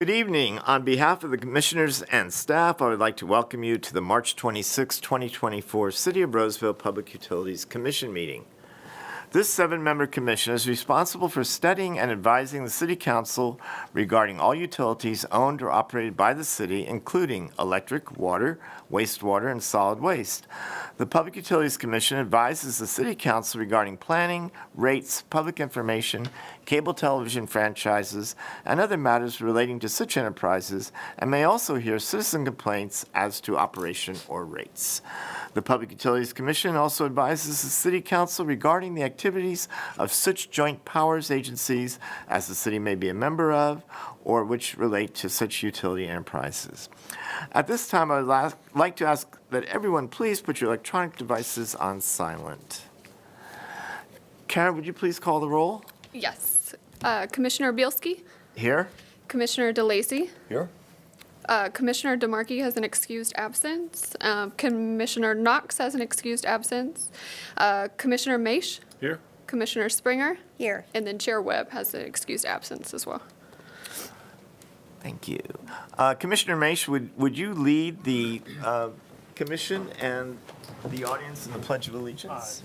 Good evening. On behalf of the commissioners and staff, I would like to welcome you to the March 26, 2024 City of Roseville Public Utilities Commission meeting. This 7-member commission is responsible for studying and advising the City Council regarding all utilities owned or operated by the city, including electric, water, wastewater, and solid waste. The Public Utilities Commission advises the City Council regarding planning, rates, public information, cable television franchises, and other matters relating to such enterprises, and may also hear citizen complaints as to operation or rates. The Public Utilities Commission also advises the City Council regarding the activities of such joint powers agencies as the city may be a member of or which relate to such utility enterprises. At this time, I would like to ask that everyone please put your electronic devices on silent. Karen, would you please call the roll? Yes. Commissioner Bielski? Here. Commissioner DeLacy? Here. Commissioner DeMarchi has an excused absence. Commissioner Knox has an excused absence. Commissioner Maish? Here. Commissioner Springer? Here. And then Chair Webb has an excused absence as well. Thank you. Commissioner Maish, would you lead the commission and the audience in the Pledge of Allegiance?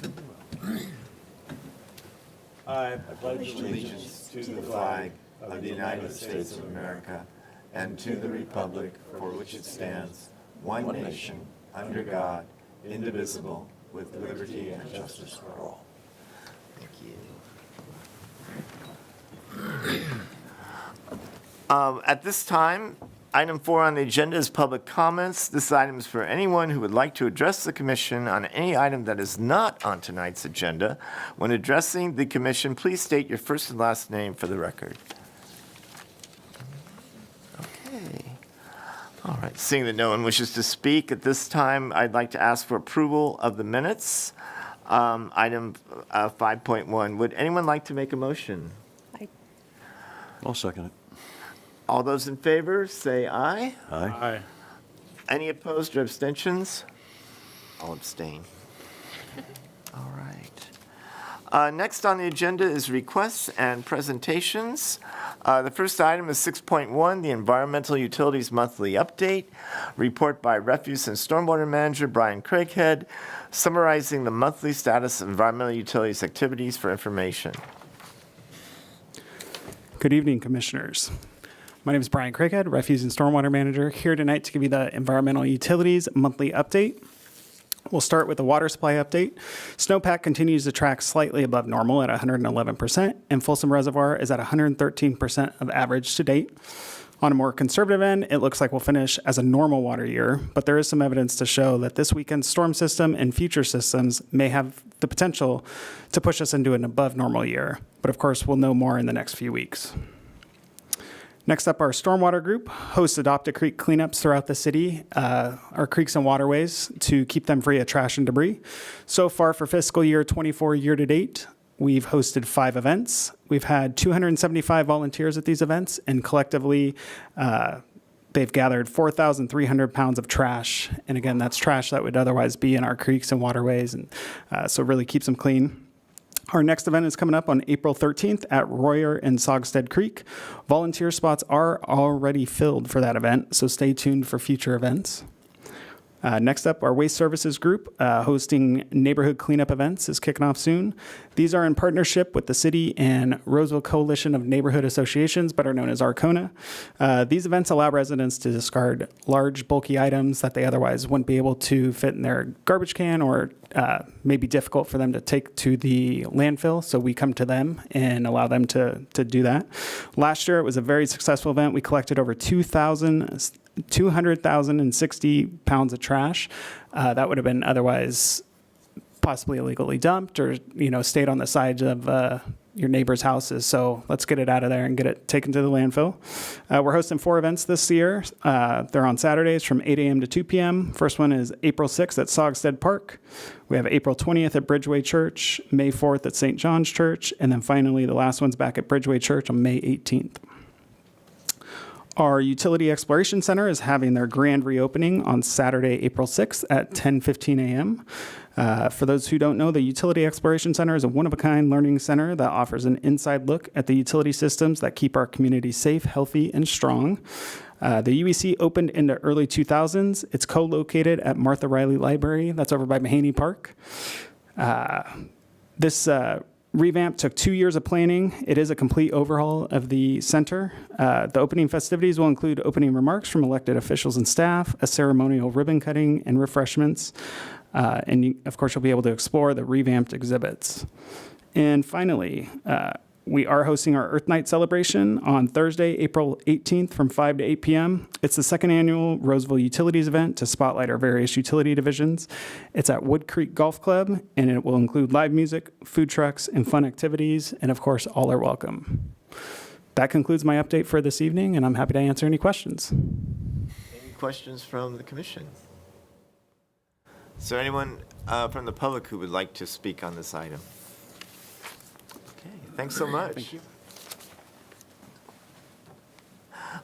I pledge allegiance to the flag of the United States of America and to the republic for which it stands, one nation, under God, indivisible, with liberty and justice for all. Thank you. At this time, item 4 on the agenda is public comments. This item is for anyone who would like to address the commission on any item that is not on tonight's agenda. When addressing the commission, please state your first and last name for the record. Okay. All right. Seeing that no one wishes to speak at this time, I'd like to ask for approval of the minutes. Item 5.1. Would anyone like to make a motion? I'll second it. All those in favor, say aye. Aye. Any opposed or abstentions? I'll abstain. All right. Next on the agenda is requests and presentations. The first item is 6.1, the Environmental Utilities Monthly Update, report by Refuse and Stormwater Manager Brian Craighead, summarizing the monthly status of environmental utilities activities for information. Good evening, Commissioners. My name is Brian Craighead, Refuse and Stormwater Manager, here tonight to give you the Environmental Utilities Monthly Update. We'll start with the water supply update. Snowpack continues to track slightly above normal at 111%, and Folsom Reservoir is at 113% of average to date. On a more conservative end, it looks like we'll finish as a normal water year, but there is some evidence to show that this weekend's storm system and future systems may have the potential to push us into an above normal year. But of course, we'll know more in the next few weeks. Next up, our stormwater group hosts Adopt a Creek cleanups throughout the city, our creeks and waterways, to keep them free of trash and debris. So far for fiscal year 24 year to date, we've hosted 5 events. We've had 275 volunteers at these events, and collectively, they've gathered 4,300 pounds of trash. And again, that's trash that would otherwise be in our creeks and waterways, and so really keeps them clean. Our next event is coming up on April 13th at Royer and Sogstead Creek. Volunteer spots are already filled for that event, so stay tuned for future events. Next up, our waste services group hosting neighborhood cleanup events is kicking off soon. These are in partnership with the city and Roseville Coalition of Neighborhood Associations, better known as Arcona. These events allow residents to discard large, bulky items that they otherwise wouldn't be able to fit in their garbage can, or may be difficult for them to take to the landfill. So we come to them and allow them to do that. Last year, it was a very successful event. We collected over 200,060 pounds of trash that would have been otherwise possibly illegally dumped or, stayed on the side of your neighbor's houses. So let's get it out of there and get it taken to the landfill. We're hosting 4 events this year. They're on Saturdays from 8 a.m. to 2 p.m. First one is April 6th at Sogstead Park. We have April 20th at Bridgeway Church, May 4th at St. John's Church, and then finally the last one's back at Bridgeway Church on May 18th. Our Utility Exploration Center is having their grand reopening on Saturday, April 6th at 10:15 a.m. For those who don't know, the Utility Exploration Center is a one-of-a-kind learning center that offers an inside look at the utility systems that keep our community safe, healthy, and strong. The UEC opened in the early 2000s. It's co-located at Martha Riley Library. That's over by Mahaney Park. This revamp took 2 years of planning. It is a complete overhaul of the center. The opening festivities will include opening remarks from elected officials and staff, a ceremonial ribbon cutting, and refreshments. Of course, you'll be able to explore the revamped exhibits. And finally, we are hosting our Earth Night celebration on Thursday, April 18th from 5 to 8 p.m. It's the second annual Roseville Utilities event to spotlight our various utility divisions. It's at Wood Creek Golf Club, and it will include live music, food trucks, and fun activities, and of course, all are welcome. That concludes my update for this evening, and I'm happy to answer any questions. Any questions from the commission? Is there anyone from the public who would like to speak on this item? Okay, thanks so much. Thank you.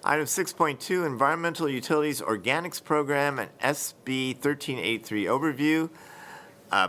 Item 6.2, Environmental Utilities Organics Program and SB 1383 Overview.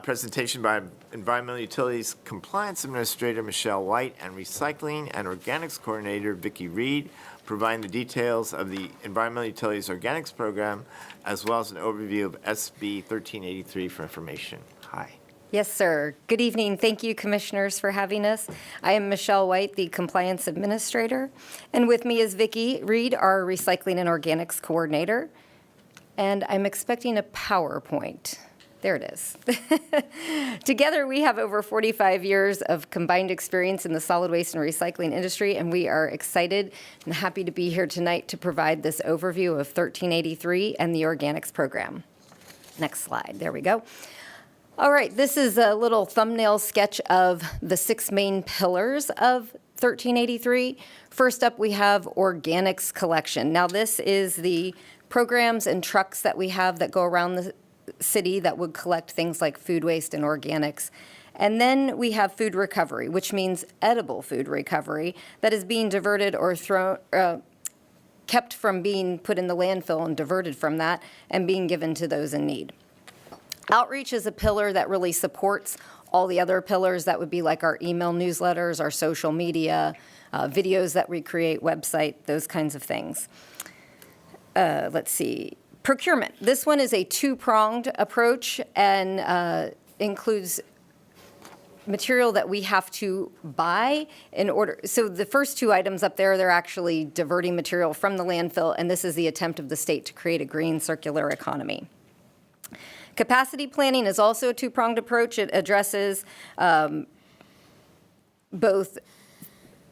Presentation by Environmental Utilities Compliance Administrator Michelle White and Recycling and Organics Coordinator Vicki Reed, providing the details of the Environmental Utilities Organics Program, as well as an overview of SB 1383 for information. Hi. Yes, sir. Good evening. Thank you, Commissioners, for having us. I am Michelle White, the Compliance Administrator, and with me is Vicki Reed, our Recycling and Organics Coordinator, and I'm expecting a PowerPoint. There it is. Together, we have over 45 years of combined experience in the solid waste and recycling industry, and we are excited and happy to be here tonight to provide this overview of 1383 and the Organics Program. Next slide. There we go. All right, this is a little thumbnail sketch of the 6 main pillars of 1383. First up, we have organics collection. Now, this is the programs and trucks that we have that go around the city that would collect things like food waste and organics. And then we have food recovery, which means edible food recovery that is being diverted or kept from being put in the landfill and diverted from that and being given to those in need. Outreach is a pillar that really supports all the other pillars. That would be like our email newsletters, our social media, videos that we create, website, those kinds of things. Let's see. Procurement. This one is a two-pronged approach and includes material that we have to buy in order. So the first 2 items up there, they're actually diverting material from the landfill, and this is the attempt of the state to create a green circular economy. Capacity planning is also a two-pronged approach. It addresses both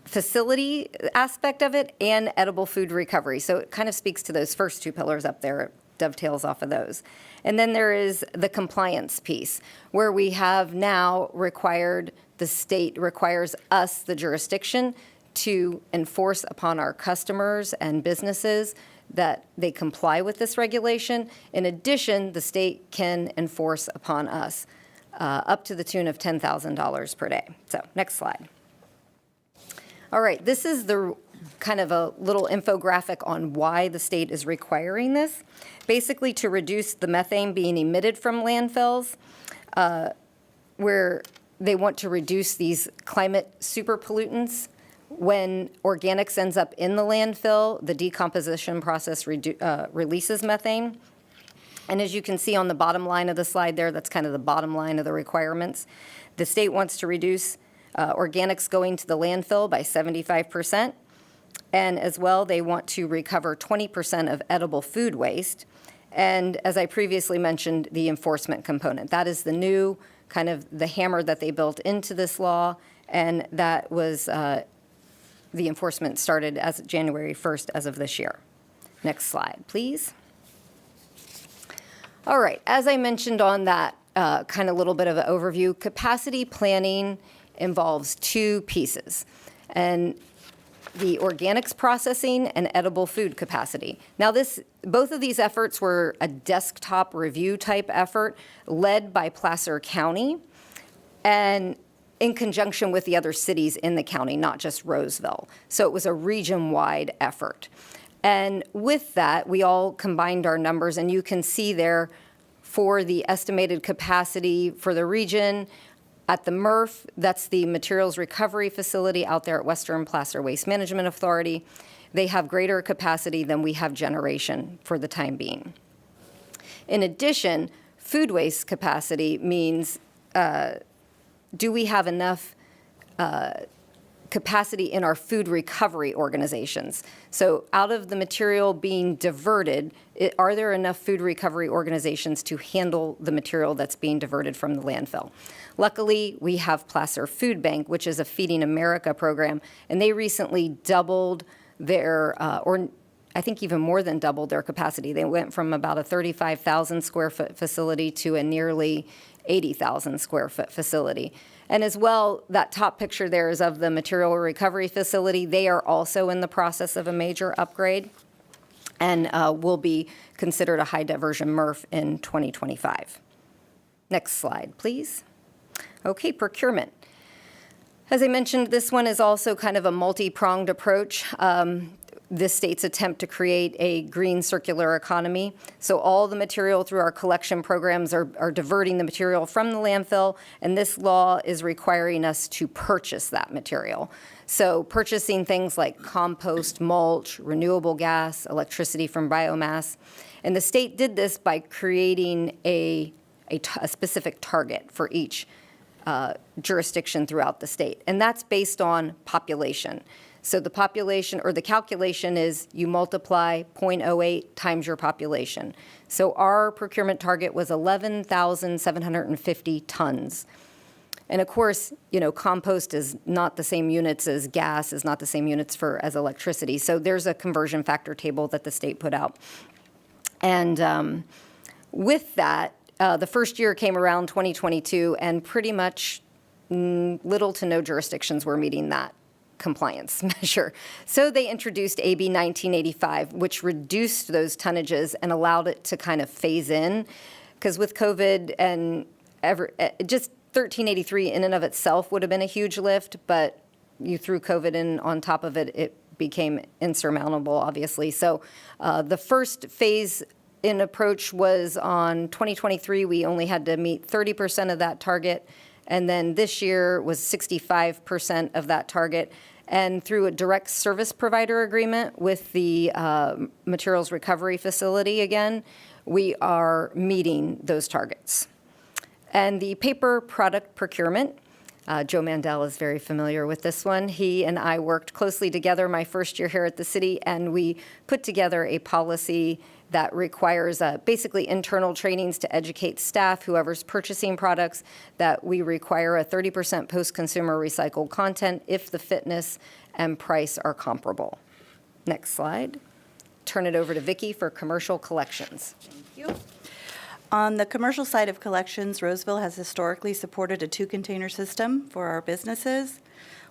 facility aspect of it and edible food recovery. So it kind of speaks to those first 2 pillars up there. It dovetails off of those. And then there is the compliance piece, where we have now the state requires us, the jurisdiction, to enforce upon our customers and businesses that they comply with this regulation. In addition, the state can enforce upon us up to the tune of $10,000 per day. So next slide. All right, this is the kind of a little infographic on why the state is requiring this. Basically to reduce the methane being emitted from landfills, where they want to reduce these climate super pollutants. When organics ends up in the landfill, the decomposition process releases methane. And as you can see on the bottom line of the slide there, that's kind of the bottom line of the requirements. The state wants to reduce organics going to the landfill by 75%. And as well, they want to recover 20% of edible food waste. And as I previously mentioned, the enforcement component. That is the new kind of the hammer that they built into this law. And that was the enforcement started as January 1st as of this year. Next slide, please. All right, as I mentioned on that kind of little bit of an overview, capacity planning involves 2 pieces, and the organics processing and edible food capacity. Now both of these efforts were a desktop review type effort led by Placer County, and in conjunction with the other cities in the county, not just Roseville. So it was a region-wide effort. And with that, we all combined our numbers, and you can see there for the estimated capacity for the region at the MRF, that's the Materials Recovery Facility out there at Western Placer Waste Management Authority. They have greater capacity than we have generation for the time being. In addition, food waste capacity means do we have enough capacity in our food recovery organizations? So out of the material being diverted, are there enough food recovery organizations to handle the material that's being diverted from the landfill? Luckily, we have Placer Food Bank, which is a Feeding America program, and they recently doubled their, or I think even more than doubled their capacity. They went from about a 35,000 square foot facility to a nearly 80,000 square foot facility. And as well, that top picture there is of the material recovery facility. They are also in the process of a major upgrade and will be considered a high diversion MRF in 2025. Next slide, please. Okay, procurement. As I mentioned, this one is also kind of a multi-pronged approach. This state's attempt to create a green circular economy. So all the material through our collection programs are diverting the material from the landfill, and this law is requiring us to purchase that material. So purchasing things like compost, mulch, renewable gas, electricity from biomass. And the state did this by creating a specific target for each jurisdiction throughout the state, and that's based on population. So the population, or the calculation is you multiply 0.08 times your population. So our procurement target was 11,750 tons. And of course, you know, compost is not the same units as gas, is not the same units as electricity. So there's a conversion factor table that the state put out. And with that, the first year came around 2022, and pretty much little to no jurisdictions were meeting that compliance measure. So they introduced AB 1985, which reduced those tonnages and allowed it to kind of phase in. Because with COVID and just 1383 in and of itself would have been a huge lift, but you threw COVID in on top of it, it became insurmountable, obviously. So the first phase in approach was on 2023. We only had to meet 30% of that target. And then this year was 65% of that target. And through a direct service provider agreement with the materials recovery facility again, we are meeting those targets. And the paper product procurement, Joe Mandel is very familiar with this one. He and I worked closely together my first year here at the city, and we put together a policy that requires basically internal trainings to educate staff, whoever's purchasing products, that we require a 30% post-consumer recycled content if the fitness and price are comparable. Next slide. Turn it over to Vicki for commercial collections. Thank you. On the commercial side of collections, Roseville has historically supported a 2-container system for our businesses.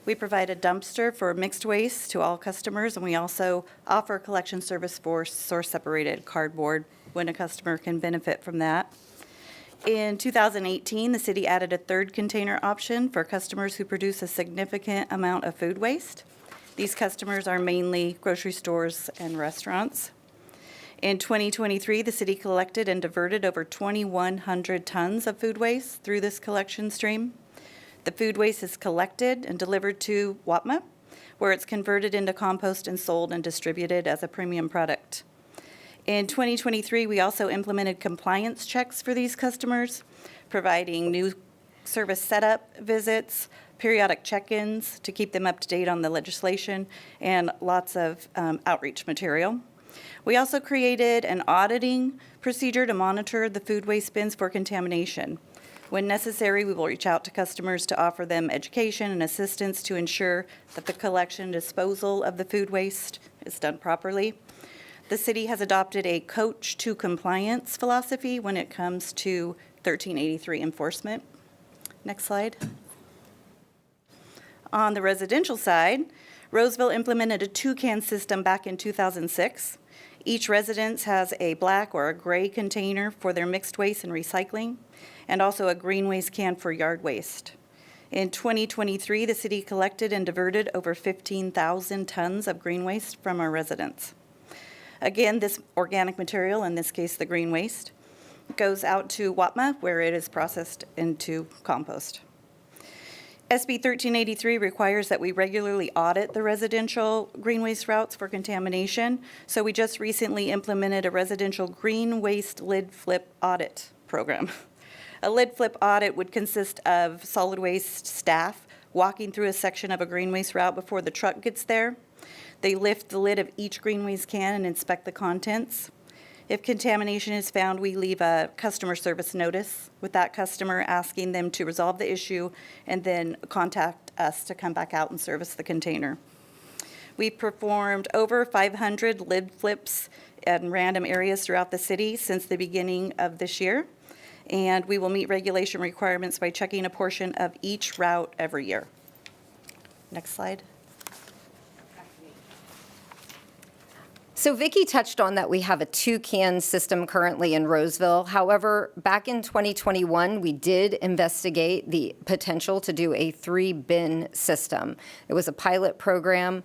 We provide a dumpster for mixed waste to all customers, and we also offer a collection service for source-separated cardboard when a customer can benefit from that. In 2018, the city added a 3rd container option for customers who produce a significant amount of food waste. These customers are mainly grocery stores and restaurants. In 2023, the city collected and diverted over 2,100 tons of food waste through this collection stream. The food waste is collected and delivered to WAPMA, where it's converted into compost and sold and distributed as a premium product. In 2023, we also implemented compliance checks for these customers, providing new service setup visits, periodic check-ins to keep them up to date on the legislation, and lots of outreach material. We also created an auditing procedure to monitor the food waste bins for contamination. When necessary, we will reach out to customers to offer them education and assistance to ensure that the collection and disposal of the food waste is done properly. The city has adopted a coach to compliance philosophy when it comes to 1383 enforcement. Next slide. On the residential side, Roseville implemented a 2-can system back in 2006. Each residence has a black or a gray container for their mixed waste and recycling, and also a green waste can for yard waste. In 2023, the city collected and diverted over 15,000 tons of green waste from our residents. Again, this organic material, in this case the green waste, goes out to WAPMA where it is processed into compost. SB 1383 requires that we regularly audit the residential green waste routes for contamination. So we just recently implemented a residential green waste lid flip audit program. A lid flip audit would consist of solid waste staff walking through a section of a green waste route before the truck gets there. They lift the lid of each green waste can and inspect the contents. If contamination is found, we leave a customer service notice with that customer asking them to resolve the issue and then contact us to come back out and service the container. We performed over 500 lid flips in random areas throughout the city since the beginning of this year, and we will meet regulation requirements by checking a portion of each route every year. Next slide. So Vicki touched on that we have a 2-can system currently in Roseville. However, back in 2021, we did investigate the potential to do a 3-bin system. It was a pilot program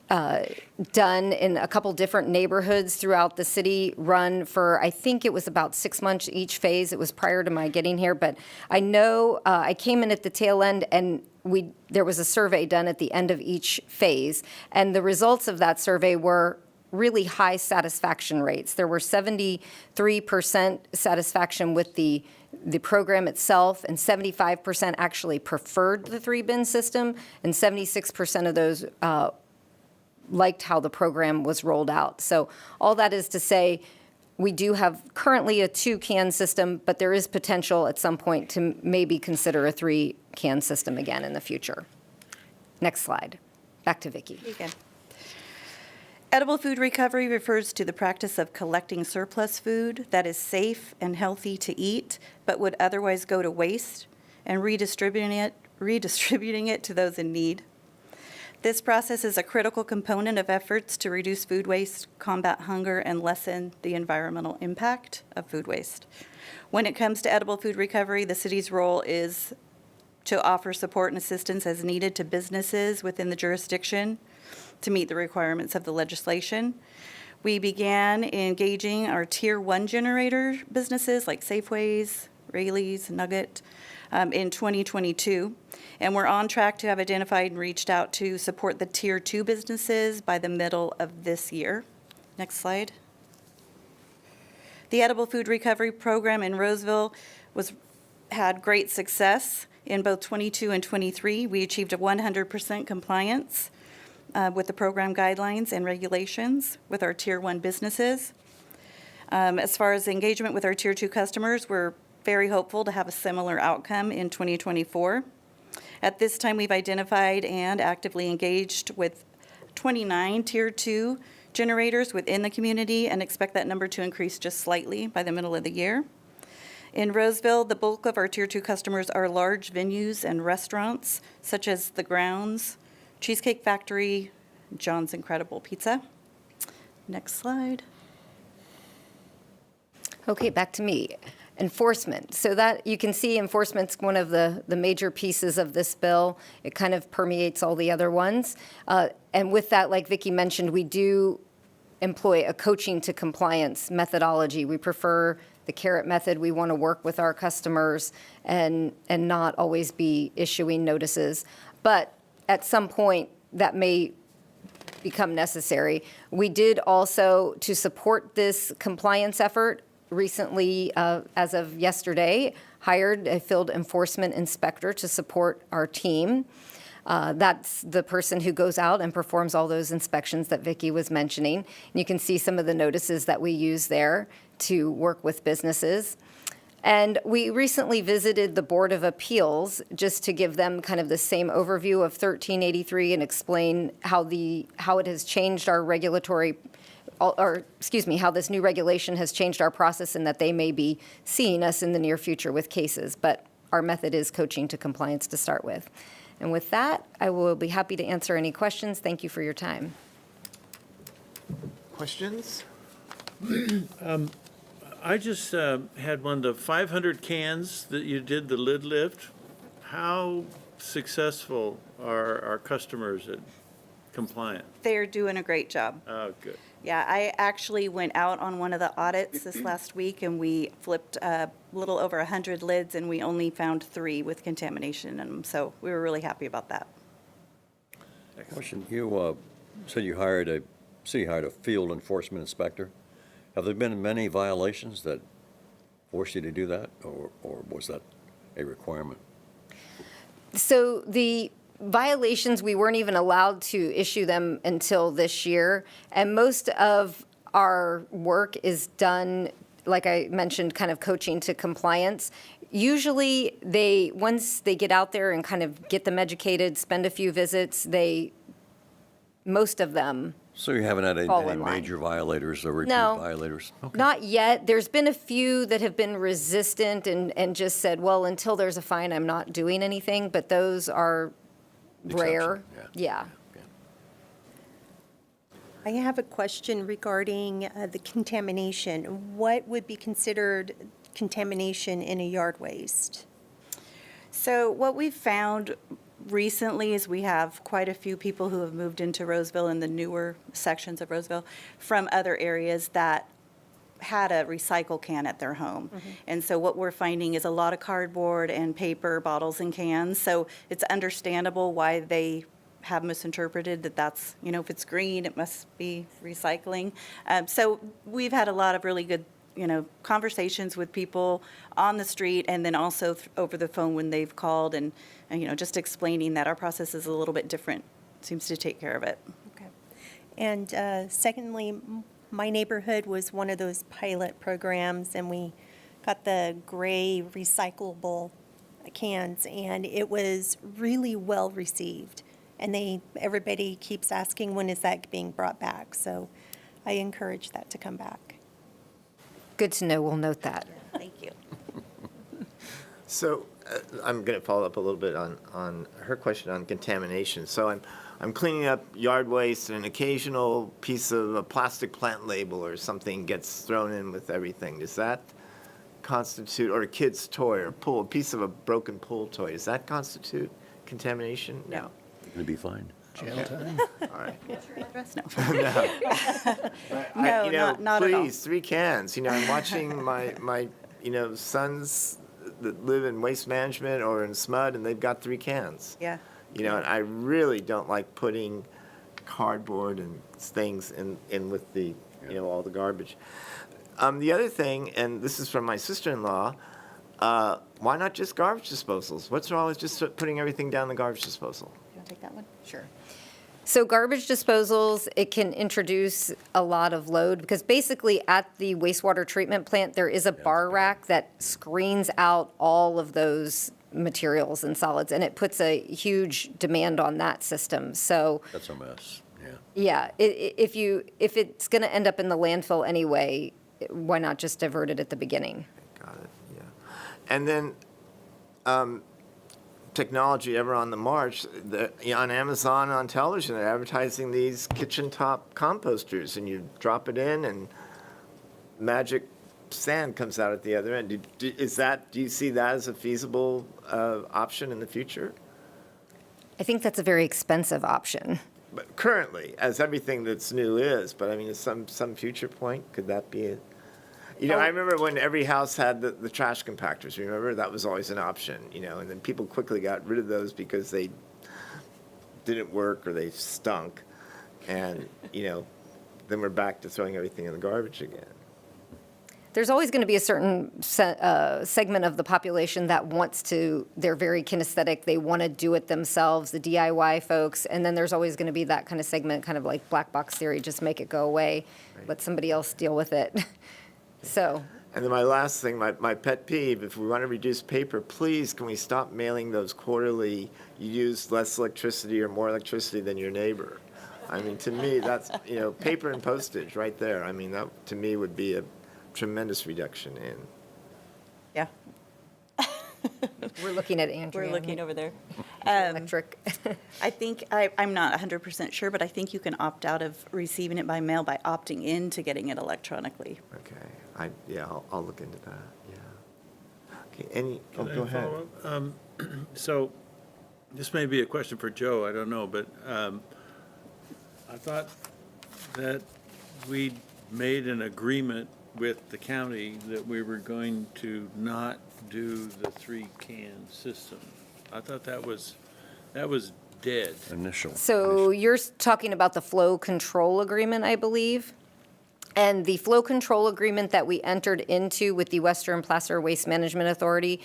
done in a couple different neighborhoods throughout the city, run for, I think it was about 6 months each phase. It was prior to my getting here, but I know I came in at the tail end and there was a survey done at the end of each phase, and the results of that survey were really high satisfaction rates. There were 73% satisfaction with the program itself, and 75% actually preferred the 3-bin system, and 76% of those liked how the program was rolled out. So all that is to say, we do have currently a 2-can system, but there is potential at some point to maybe consider a 3-can system again in the future. Next slide. Back to Vicki. Okay. Edible food recovery refers to the practice of collecting surplus food that is safe and healthy to eat, but would otherwise go to waste, and redistributing it to those in need. This process is a critical component of efforts to reduce food waste, combat hunger, and lessen the environmental impact of food waste. When it comes to edible food recovery, the city's role is to offer support and assistance as needed to businesses within the jurisdiction to meet the requirements of the legislation. We began engaging our Tier 1 generator businesses like Safeways, Rayleigh's, Nugget in 2022. And we're on track to have identified and reached out to support the Tier 2 businesses by the middle of this year. Next slide. The edible food recovery program in Roseville had great success in both 22 and 23. We achieved a 100% compliance with the program guidelines and regulations with our Tier 1 businesses. As far as engagement with our Tier 2 customers, we're very hopeful to have a similar outcome in 2024. At this time, we've identified and actively engaged with 29 Tier 2 generators within the community and expect that number to increase just slightly by the middle of the year. In Roseville, the bulk of our Tier 2 customers are large venues and restaurants, such as The Grounds, Cheesecake Factory, John's Incredible Pizza. Next slide. Okay, back to me. Enforcement. So that you can see enforcement's one of the major pieces of this bill. It kind of permeates all the other ones. And with that, like Vicki mentioned, we do employ a coaching to compliance methodology. We prefer the carrot method. We want to work with our customers and not always be issuing notices. But at some point, that may become necessary. We did also, to support this compliance effort, recently, as of yesterday, hired a field enforcement inspector to support our team. That's the person who goes out and performs all those inspections that Vicki was mentioning. And you can see some of the notices that we use there to work with businesses. And we recently visited the Board of Appeals just to give them kind of the same overview of 1383 and explain how it has changed our regulatory, how this new regulation has changed our process and that they may be seeing us in the near future with cases. But our method is coaching to compliance to start with. And with that, I will be happy to answer any questions. Thank you for your time. Questions? I just had one of the 500 cans that you did the lid lift. How successful are our customers at compliant? They're doing a great job. Oh, good. Yeah, I actually went out on one of the audits this last week, and we flipped a little over 100 lids, and we only found 3 with contamination in them, so we were really happy about that. Question, you said you hired a field enforcement inspector. Have there been many violations that forced you to do that, or was that a requirement? So the violations, we weren't even allowed to issue them until this year. And most of our work is done, like I mentioned, kind of coaching to compliance. Usually once they get out there and kind of get them educated, spend a few visits, most of them, So you haven't had Fall any in line. major violators or repeat No. violators? Okay. not yet. There's been a few that have been resistant and just said, well, until there's a fine, I'm not doing anything, but those are rare. Exception, Yeah. I have a question regarding the contamination. What would be considered contamination in a yard waste? So what we've found recently is we have quite a few people who have moved into Roseville and the newer sections of Roseville from other areas that had a recycle can at their home. And so what we're finding is a lot of cardboard and paper bottles and cans. So it's understandable why they have misinterpreted that that's, if it's green, it must be recycling. So we've had a lot of really good, conversations with people on the street and then also over the phone when they've called and, just explaining that our process is a little bit different, seems to take care of it. Okay. And secondly, my neighborhood was one of those pilot programs, and we got the gray recyclable cans, and it was really well received. And everybody keeps asking, when is that being brought back? So I encourage that to come back. Good to know. We'll note that. Thank you. So I'm going to follow up a little bit on her question on contamination. So I'm cleaning up yard waste, and an occasional piece of a plastic plant label or something gets thrown in with everything. Does that constitute, or a kid's toy or a piece of a broken pool toy, does that constitute contamination? No. It'd be fine. All right. Address? No. No, not at all. please, 3 cans. I'm watching my sons that live in waste management or in SMUD, and they've got 3 cans. Yeah. And I really don't like putting cardboard and things in with the, all the garbage. The other thing, and this is from my sister-in-law, why not just garbage disposals? What's wrong with just putting everything down the garbage disposal? You want to take that one? Sure. So garbage disposals, it can introduce a lot of load because basically at the wastewater treatment plant, there is a bar rack that screens out all of those materials and solids, and it puts a huge demand on that system. So That's a mess, yeah. yeah, if it's going to end up in the landfill anyway, why not just divert it at the beginning? Got it, yeah. And then, technology ever on the march, on Amazon, on television, they're advertising these kitchen top composters, and you drop it in and magic sand comes out at the other end. Do you see that as a feasible option in the future? I think that's a very expensive option. But currently, as everything that's new is, but I mean, at some future point, could that be it? I remember when every house had the trash compactors, remember? That was always an option, and then people quickly got rid of those because they didn't work or they stunk. And, then we're back to throwing everything in the garbage again. There's always going to be a certain segment of the population that they're very kinesthetic, they want to do it themselves, the DIY folks, and then there's always going to be that kind of segment, kind of like black box theory, just make it go away, let somebody else deal with it. So. And then my last thing, my pet peeve, if we want to reduce paper, please, can we stop mailing those quarterly, you use less electricity or more electricity than your neighbor? I mean, to me, that's, paper and postage right there. I mean, that, to me, would be a tremendous reduction in. Yeah, We're looking at Andrea. we're looking over there. Electric. I think, I'm not 100% sure, but I think you can opt out of receiving it by mail by opting in to getting it electronically. Okay, I'll look into that, yeah. Okay, Can I go ahead. follow up? So this may be a question for Joe, I don't know, but I thought that we made an agreement with the county that we were going to not do the 3-can system. I thought that was dead. So you're talking about the flow control agreement, I believe? And the flow control agreement that we entered into with the Western Placer Waste Management Authority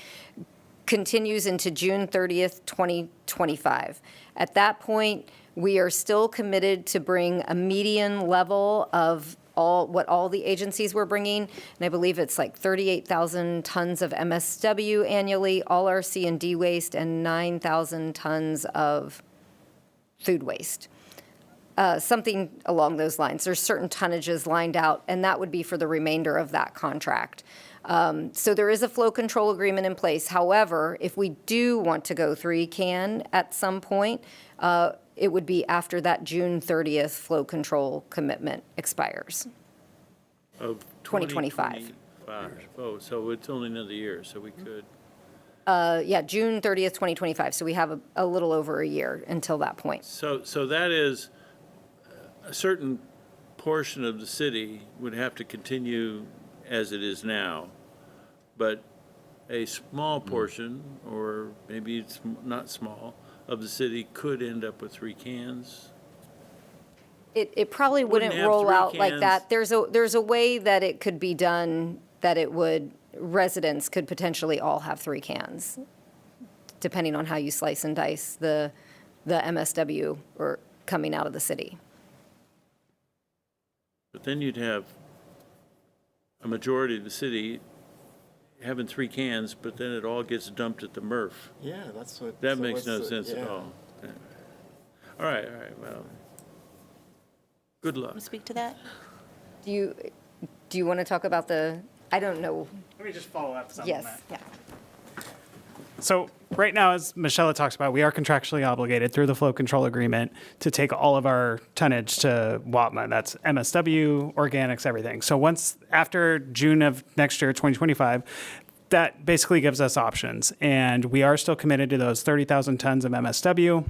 continues into June 30th, 2025. At that point, we are still committed to bring a median level of what all the agencies were bringing, and I believe it's like 38,000 tons of MSW annually, all our C&D waste, and 9,000 tons of food waste. Something along those lines. There's certain tonnages lined out, and that would be for the remainder of that contract. So there is a flow control agreement in place. However, if we do want to go 3-can at some point, it would be after that June 30th flow control commitment expires. Of 2025. 2025. Oh, so it's only another year, so we could. Yeah, June 30th, 2025. So we have a little over a year until that point. So that is, a certain portion of the city would have to continue as it is now, but a small portion, or maybe it's not small, of the city could end up with 3 cans. It probably wouldn't have roll 3 out like cans. that. There's a way that it could be done that residents could potentially all have 3 cans, depending on how you slice and dice the MSW or coming out of the city. But then you'd have a majority of the city having 3 cans, but then it all gets dumped at the MRF. Yeah, that's what. That so makes what's no the- sense at yeah. all. Yeah. All right, well, good luck. Want to speak to that? Do you want to talk about I don't know. Let me just follow up some on Yes. that. Yeah. So right now, as Michelle talks about, we are contractually obligated through the flow control agreement to take all of our tonnage to WAPMA. That's MSW, organics, everything. So after June of next year, 2025, that basically gives us options. And we are still committed to those 30,000 tons of MSW,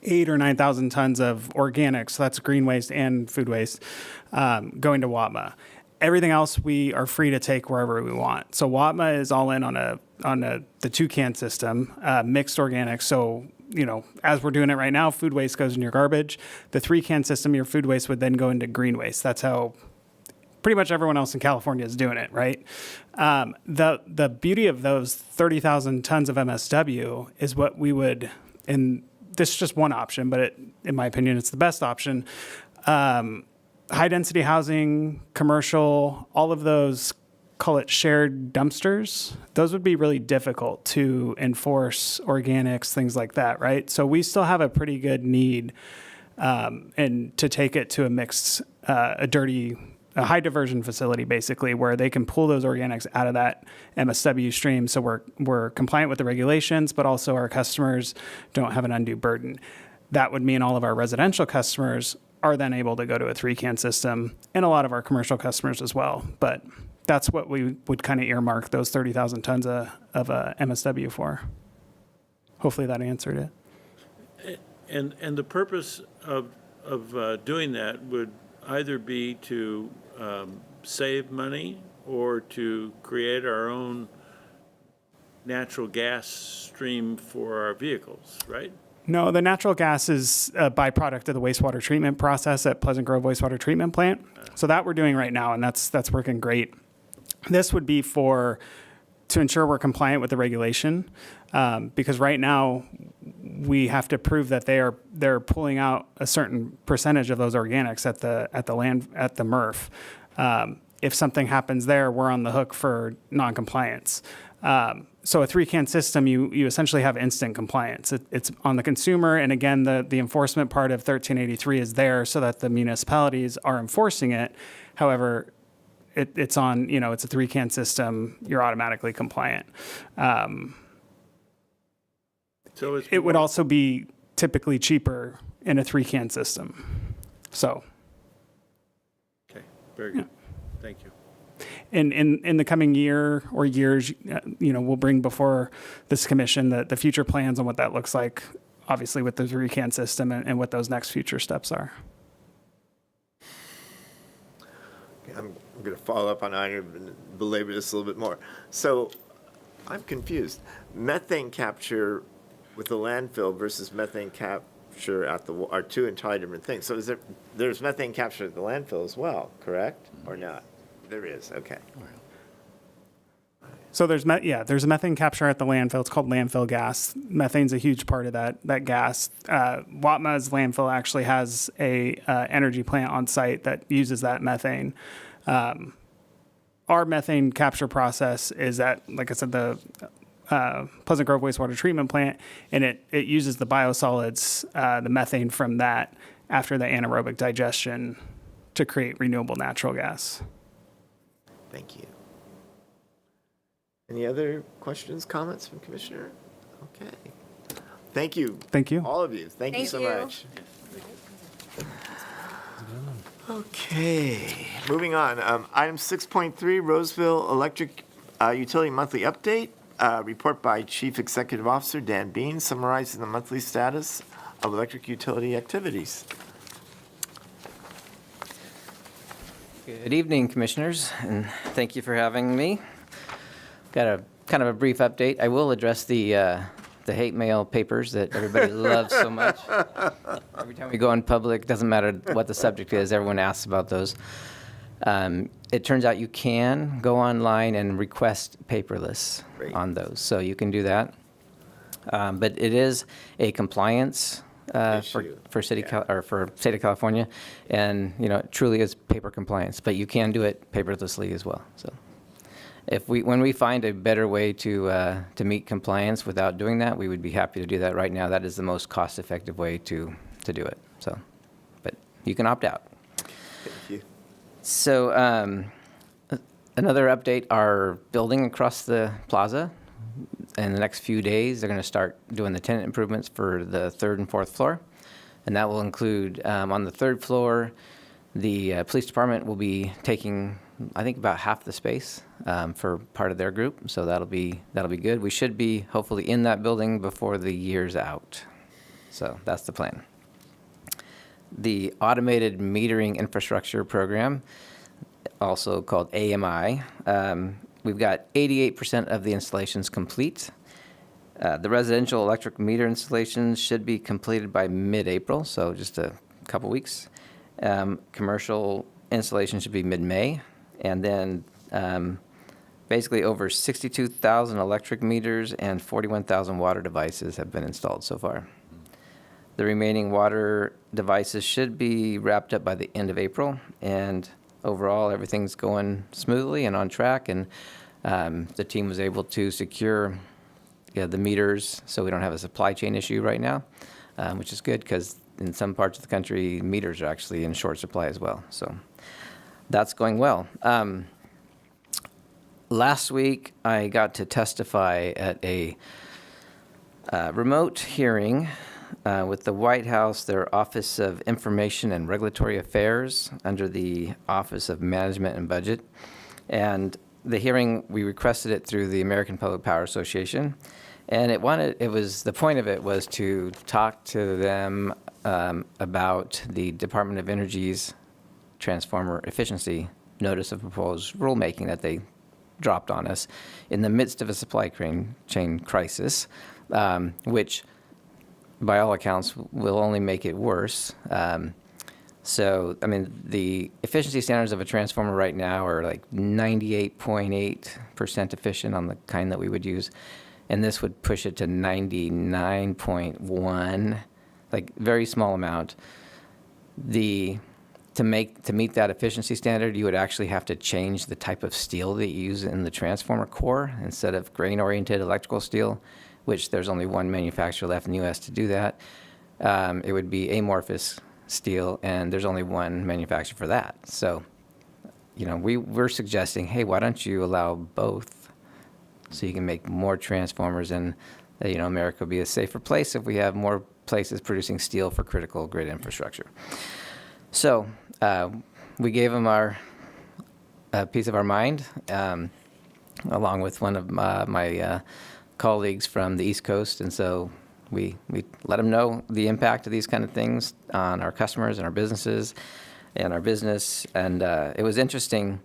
8,000 or 9,000 tons of organics, so that's green waste and food waste, going to WAPMA. Everything else we are free to take wherever we want. So WAPMA is all in on the 2-can system, mixed organics. So, as we're doing it right now, food waste goes in your garbage. The 3-can system, your food waste would then go into green waste. That's how pretty much everyone else in California is doing it, right? The beauty of those 30,000 tons of MSW is what we would, and this is just one option, but in my opinion, it's the best option. High-density housing, commercial, all of those, call it shared dumpsters, those would be really difficult to enforce, organics, things like that, right? So we still have a pretty good need and to take it to a mixed, a high diversion facility, basically, where they can pull those organics out of that MSW stream. So we're compliant with the regulations, but also our customers don't have an undue burden. That would mean all of our residential customers are then able to go to a 3-can system, and a lot of our commercial customers as well. But that's what we would kind of earmark those 30,000 tons of MSW for. Hopefully that answered it. And the purpose of doing that would either be to save money or to create our own natural gas stream for our vehicles, right? No, the natural gas is a byproduct of the wastewater treatment process at Pleasant Grove Wastewater Treatment Plant. So that we're doing right now, and that's working great. This would be to ensure we're compliant with the regulation, because right now we have to prove that they're pulling out a certain percentage of those organics at the MRF. If something happens there, we're on the hook for noncompliance. So a 3-can system, you essentially have instant compliance. It's on the consumer, and again, the enforcement part of 1383 is there so that the municipalities are enforcing it. However, it's on, it's a 3-can system, you're automatically compliant. So It would also be typically cheaper in a 3-can system. So. Okay, very good. Thank you. In the coming year or years, we'll bring before this commission the future plans on what that looks like, obviously with the 3-can system and what those next future steps are. I'm going to follow up on Ina and belabor this a little bit more. So I'm confused. Methane capture with the landfill versus methane capture at the are two entirely different things. So there's methane capture at the landfill as well, correct? Or not? There is, okay. So there's methane capture at the landfill. It's called landfill gas. Methane's a huge part of that gas. Watma's landfill actually has a energy plant on site that uses that methane. Our methane capture process is at, like I said, the Pleasant Grove wastewater treatment plant, and it uses the biosolids, the methane from that after the anaerobic digestion to create renewable natural gas. Thank you. Any other questions, comments from Commissioner? Okay. Thank you. Thank you. All of you. Thank you so much. Okay, moving on. Item 6.3, Roseville Electric Utility Monthly Update. Report by Chief Executive Officer Dan Bean summarizing the monthly status of electric utility activities. Good evening, Commissioners, and thank you for having me. Got a kind of a brief update. I will address the hate mail papers that everybody loves so much. Every time we go in public, doesn't matter what the subject is, everyone asks about those. It turns out you can go online and request paperless Great. on those, so you can do that. But it is a compliance Issue. for city Yeah. or for state of California, and it truly is paper compliance. But you can do it paperlessly as well. So, when we find a better way to meet compliance without doing that, we would be happy to do that. Right now, that is the most cost-effective way to do it. So, but you can opt out. Thank you. So another update, our building across the plaza, in the next few days, they're going to start doing the tenant improvements for the 3rd and 4th floor. And that will include, on the 3rd floor, the police department will be taking, I think, about half the space for part of their group. So that'll be good. We should be hopefully in that building before the year's out. So that's the plan. The automated metering infrastructure program, also called AMI, we've got 88% of the installations complete. The residential electric meter installations should be completed by mid-April, so just a couple weeks. Commercial installation should be mid-May, and then basically over 62,000 electric meters and 41,000 water devices have been installed so far. The remaining water devices should be wrapped up by the end of April, and overall, everything's going smoothly and on track, and the team was able to secure the meters so we don't have a supply chain issue right now, which is good because in some parts of the country, meters are actually in short supply as well. So that's going well. Last week, I got to testify at a remote hearing with the White House, their Office of Information and Regulatory Affairs, under the Office of Management and Budget. And the hearing, we requested it through the American Public Power Association. And the point of it was to talk to them about the Department of Energy's transformer efficiency notice of proposed rulemaking that they dropped on us in the midst of a supply chain crisis, which by all accounts will only make it worse. So, I mean, the efficiency standards of a transformer right now are like 98.8% efficient on the kind that we would use. And this would push it to 99.1, like very small amount. To meet that efficiency standard, you would actually have to change the type of steel that you use in the transformer core instead of grain-oriented electrical steel, which there's only one manufacturer left in the U.S. to do that. It would be amorphous steel, and there's only one manufacturer for that. So, we're suggesting, hey, why don't you allow both so you can make more transformers, and, America will be a safer place if we have more places producing steel for critical grid infrastructure. So we gave them a piece of our mind, along with one of my colleagues from the East Coast, and so we let them know the impact of these kind of things on our customers and our businesses. and our business. And it was interesting.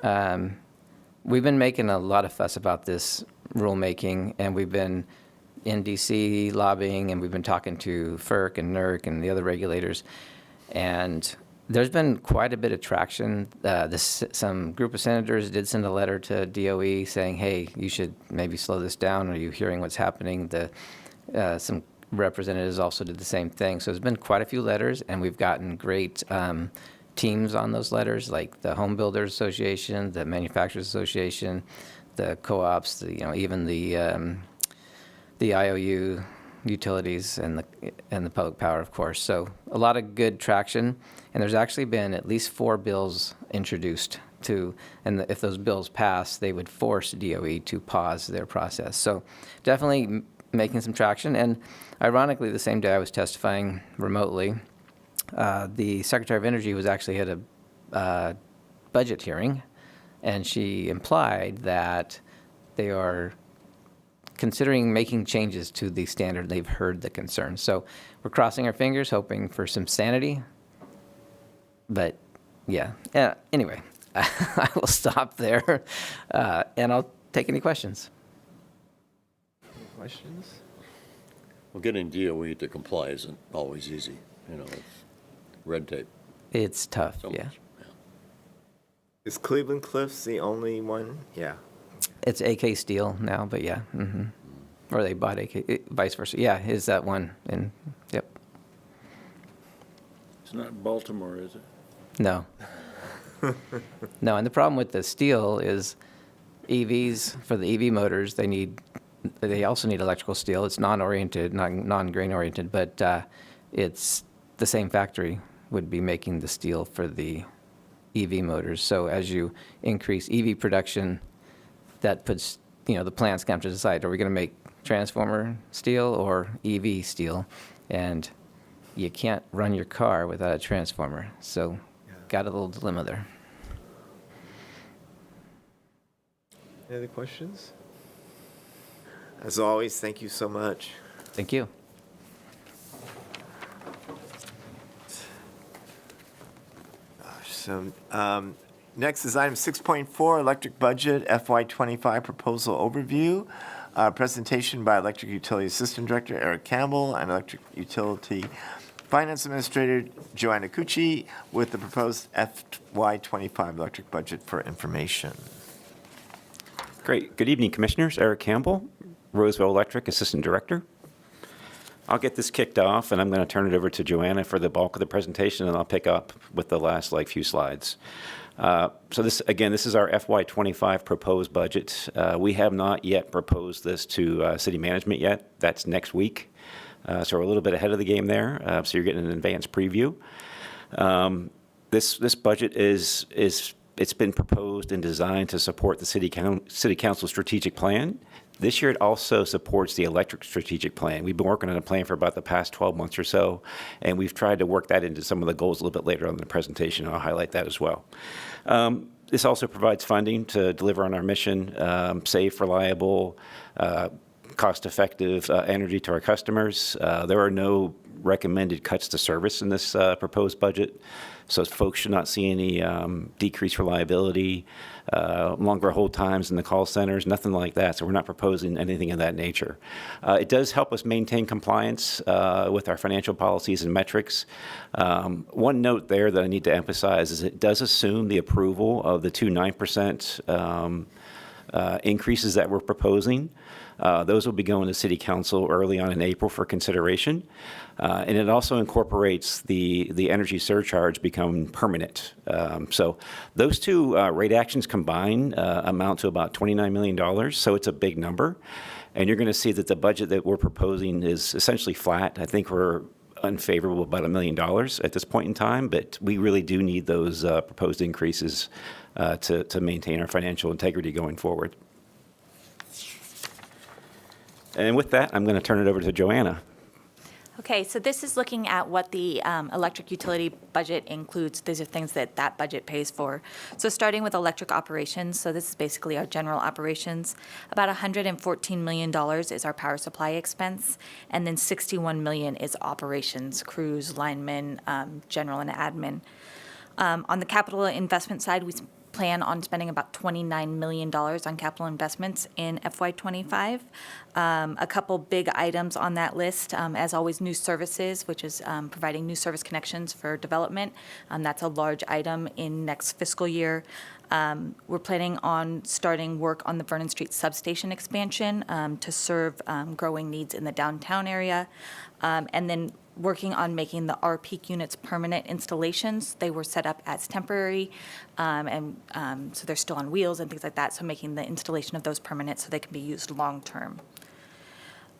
We've been making a lot of fuss about this rulemaking, and we've been in D.C. lobbying, and we've been talking to FERC and NERC and the other regulators. And there's been quite a bit of traction. Some group of senators did send a letter to DOE saying, hey, you should maybe slow this down. Are you hearing what's happening? Some representatives also did the same thing. So there's been quite a few letters, and we've gotten great teams on those letters, like the Home Builders Association, the Manufacturers Association, the co-ops, even the IOU utilities and the public power, of course. So a lot of good traction, and there's actually been at least 4 bills introduced and if those bills pass, they would force DOE to pause their process. So definitely making some traction. And ironically, the same day I was testifying remotely, the Secretary of Energy was actually at a budget hearing, and she implied that they are considering making changes to the standard. They've heard the concerns. So we're crossing our fingers, hoping for some sanity. But yeah, anyway, I will stop there, and I'll take any questions. Questions? Well, getting DOE to comply isn't always easy, it's red tape. It's tough, So yeah. much. Is Cleveland Cliffs the only one? Yeah. It's AK Steel now, but yeah. Or they bought AK, vice versa. Yeah, is that one? And yep. It's not Baltimore, is it? No. No, and the problem with the steel is EVs, for the EV motors, they also need electrical steel. It's non-oriented, non-grain oriented, but it's the same factory would be making the steel for the EV motors. So as you increase EV production, that puts, the plants have to decide, are we going to make transformer steel or EV steel? And you can't run your car without a transformer. So got a little dilemma there. Any other questions? As always, thank you so much. Thank you. So next is item 6.4, electric budget FY25 proposal overview. Presentation by Electric Utility Assistant Director Eric Campbell and Electric Utility Finance Administrator Joanna Cucci with the proposed FY25 electric budget for information. Great. Good evening, Commissioners. Eric Campbell, Roseville Electric Assistant Director. I'll get this kicked off, and I'm going to turn it over to Joanna for the bulk of the presentation, and I'll pick up with the last few slides. So this is our FY25 proposed budget. We have not yet proposed this to city management yet. That's next week. So we're a little bit ahead of the game there. So you're getting an advanced preview. This budget it's been proposed and designed to support the City Council strategic plan. This year, it also supports the electric strategic plan. We've been working on a plan for about the past 12 months or so, and we've tried to work that into some of the goals a little bit later on in the presentation. I'll highlight that as well. This also provides funding to deliver on our mission, safe, reliable, cost-effective energy to our customers. There are no recommended cuts to service in this proposed budget, so folks should not see any decreased reliability, longer hold times in the call centers, nothing like that. So we're not proposing anything of that nature. It does help us maintain compliance with our financial policies and metrics. One note there that I need to emphasize is it does assume the approval of the two 9% increases that we're proposing. Those will be going to City Council early on in April for consideration. And it also incorporates the energy surcharge becoming permanent. So those two rate actions combined amount to about $29 million. So it's a big number. And you're going to see that the budget that we're proposing is essentially flat. I think we're unfavorable about $1 million at this point in time, but we really do need those proposed increases to maintain our financial integrity going forward. And with that, I'm going to turn it over to Joanna. Okay, so this is looking at what the electric utility budget includes. These are things that budget pays for. So starting with electric operations, so this is basically our general operations. About $114 million is our power supply expense, and then $61 million is operations, crews, linemen, general and admin. On the capital investment side, we plan on spending about $29 million on capital investments in FY25. A couple big items on that list, as always, new services, which is providing new service connections for development. That's a large item in next fiscal year. We're planning on starting work on the Vernon Street substation expansion to serve growing needs in the downtown area. And then working on making the R-Peak units permanent installations. They were set up as temporary, and so they're still on wheels and things like that, so making the installation of those permanent so they can be used long-term.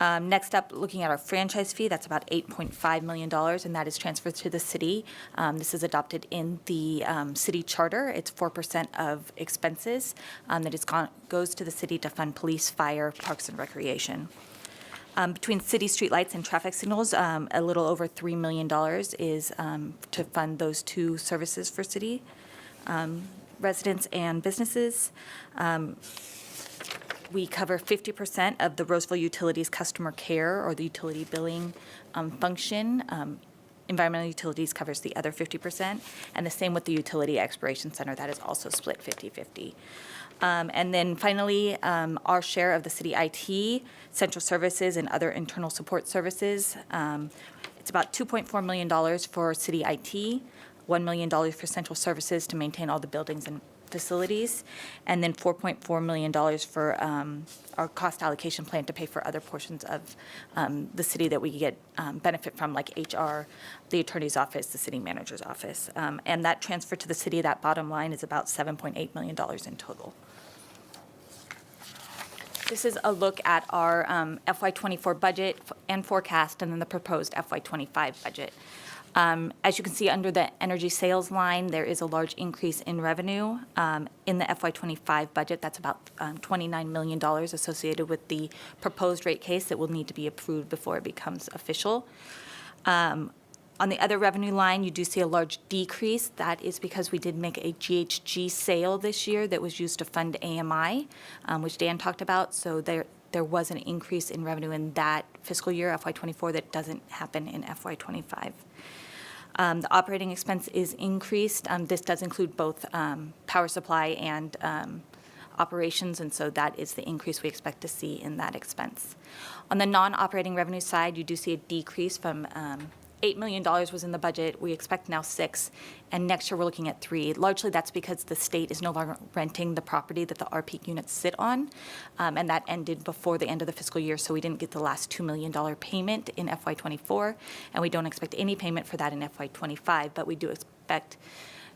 Next up, looking at our franchise fee, that's about $8.5 million, and that is transferred to the city. This is adopted in the city charter. It's 4% of expenses that goes to the city to fund police, fire, parks, and recreation. Between city streetlights and traffic signals, a little over $3 million is to fund those two services for city residents and businesses. We cover 50% of the Roseville Utilities customer care or the utility billing function. Environmental Utilities covers the other 50%, and the same with the Utility Expiration Center. That is also split 50-50. And then finally, our share of the city IT, central services, and other internal support services. It's about $2.4 million for city IT, $1 million for central services to maintain all the buildings and facilities, and then $4.4 million for our cost allocation plan to pay for other portions of the city that we get benefit from, like HR, the attorney's office, the city manager's office. And that transfer to the city, that bottom line, is about $7.8 million in total. This is a look at our FY24 budget and forecast, and then the proposed FY25 budget. As you can see under the energy sales line, there is a large increase in revenue. In the FY25 budget, that's about $29 million associated with the proposed rate case that will need to be approved before it becomes official. On the other revenue line, you do see a large decrease. That is because we did make a GHG sale this year that was used to fund AMI, which Dan talked about. So there was an increase in revenue in that fiscal year, FY24, that doesn't happen in FY25. The operating expense is increased. This does include both power supply and operations, and so that is the increase we expect to see in that expense. On the non-operating revenue side, you do see a decrease from $8 million was in the budget. We expect now $6 million, and next year we're looking at $3 million. Largely that's because the state is no longer renting the property that the R-Peak units sit on, and that ended before the end of the fiscal year, so we didn't get the last $2 million payment in FY24, and we don't expect any payment for that in FY25, but we do expect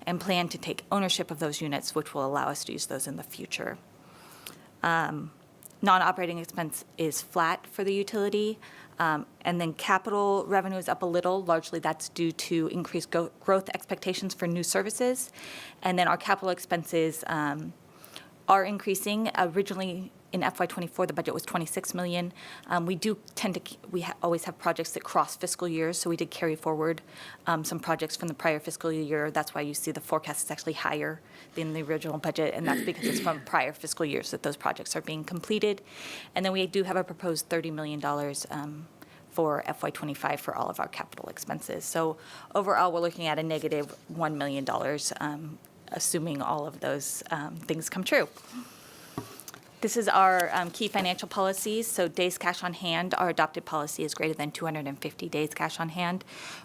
and plan to take ownership of those units, which will allow us to use those in the future. Non-operating expense is flat for the utility. And then capital revenue is up a little. Largely that's due to increased growth expectations for new services. And then our capital expenses are increasing. Originally in FY24, the budget was $26 million. We do tend to, always have projects that cross fiscal years, so we did carry forward some projects from the prior fiscal year. That's why you see the forecast is actually higher than the original budget, and that's because it's from prior fiscal years that those projects are being completed. And then we do have a proposed $30 million for FY25 for all of our capital expenses. So overall, we're looking at a negative $1 million, assuming all of those things come true. This is our key financial policies. So days cash on hand, our adopted policy is greater than 250 days cash on hand.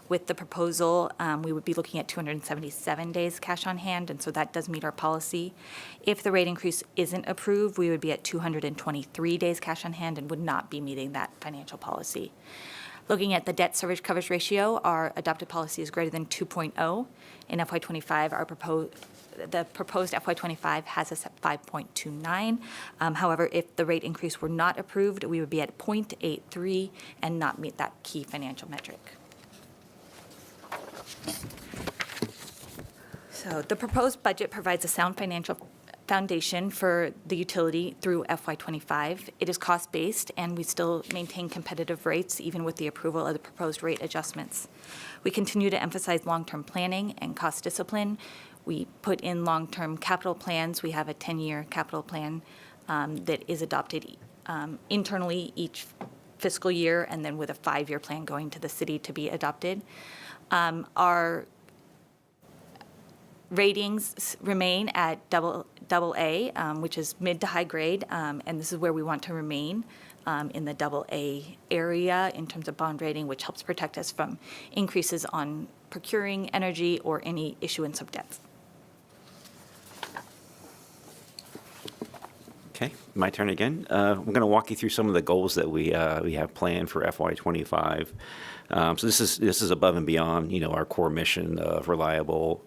With the proposal, we would be looking at 277 days cash on hand, and so that does meet our policy. If the rate increase isn't approved, we would be at 223 days cash on hand and would not be meeting that financial policy. Looking at the debt service coverage ratio, our adopted policy is greater than 2.0. In FY25, the proposed FY25 has us at 5.29. However, if the rate increase were not approved, we would be at 0.83 and not meet that key financial metric. So the proposed budget provides a sound financial foundation for the utility through FY25. It is cost-based, and we still maintain competitive rates even with the approval of the proposed rate adjustments. We continue to emphasize long-term planning and cost discipline. We put in long-term capital plans. We have a 10-year capital plan that is adopted internally each fiscal year, and then with a 5-year plan going to the city to be adopted. Our Ratings remain at double A, which is mid to high grade, and this is where we want to remain, in the double A area in terms of bond rating, which helps protect us from increases on procuring energy or any issuance of debts. Okay, my turn again. I'm going to walk you through some of the goals that we have planned for FY25. So this is above and beyond, our core mission of reliable,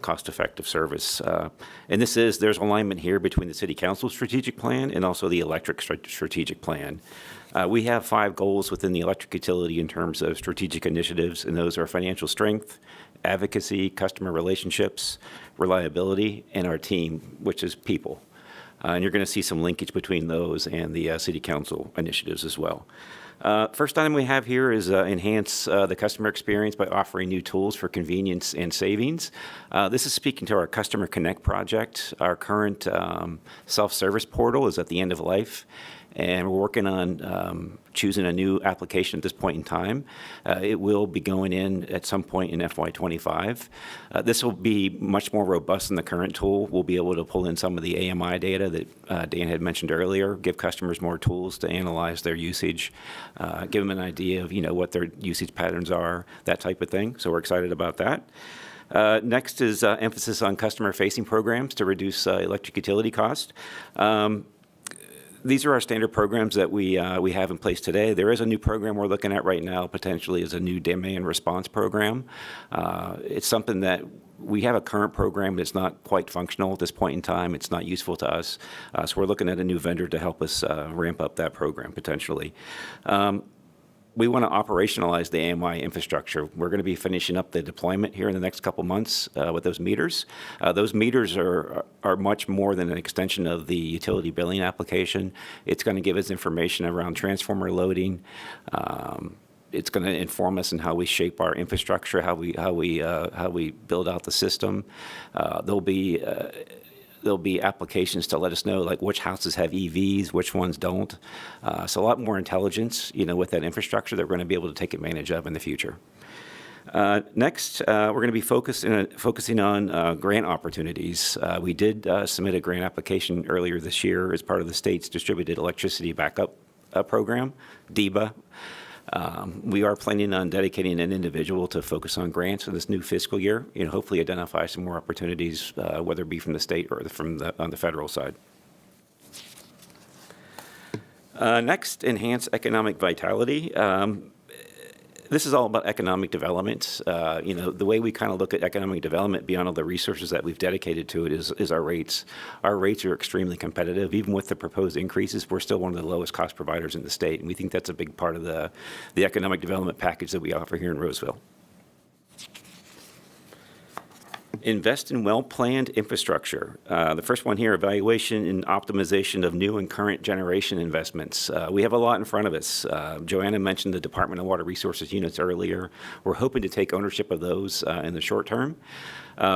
cost-effective service. And there's alignment here between the City Council strategic plan and also the electric strategic plan. We have 5 goals within the electric utility in terms of strategic initiatives, and those are financial strength, advocacy, customer relationships, reliability, and our team, which is people. And you're going to see some linkage between those and the City Council initiatives as well. First item we have here is enhance the customer experience by offering new tools for convenience and savings. This is speaking to our Customer Connect project. Our current self-service portal is at the end of life, and we're working on choosing a new application at this point in time. It will be going in at some point in FY25. This will be much more robust than the current tool. We'll be able to pull in some of the AMI data that Dan had mentioned earlier, give customers more tools to analyze their usage, give them an idea of what their usage patterns are, that type of thing. So we're excited about that. Next is emphasis on customer-facing programs to reduce electric utility cost. These are our standard programs that we have in place today. There is a new program we're looking at right now, potentially is a new demand response program. It's something that we have a current program that's not quite functional at this point in time. It's not useful to us. So we're looking at a new vendor to help us ramp up that program potentially. We want to operationalize the AMI infrastructure. We're going to be finishing up the deployment here in the next couple months with those meters. Those meters are much more than an extension of the utility billing application. It's going to give us information around transformer loading. It's going to inform us in how we shape our infrastructure, how we build out the system. There'll be applications to let us know like which houses have EVs, which ones don't. So a lot more intelligence, with that infrastructure that we're going to be able to take advantage of in the future. Next, we're going to be focusing on grant opportunities. We did submit a grant application earlier this year as part of the state's Distributed Electricity Backup Program, DEBA. We are planning on dedicating an individual to focus on grants in this new fiscal year, hopefully identify some more opportunities, whether it be from the state or on the federal side. Next, enhance economic vitality. This is all about economic development. The way we kind of look at economic development beyond all the resources that we've dedicated to it is our rates. Our rates are extremely competitive. Even with the proposed increases, we're still one of the lowest cost providers in the state, and we think that's a big part of the economic development package that we offer here in Roseville. Invest in well-planned infrastructure. The first one here, evaluation and optimization of new and current generation investments. We have a lot in front of us. Joanna mentioned the Department of Water Resources units earlier. We're hoping to take ownership of those in the short term.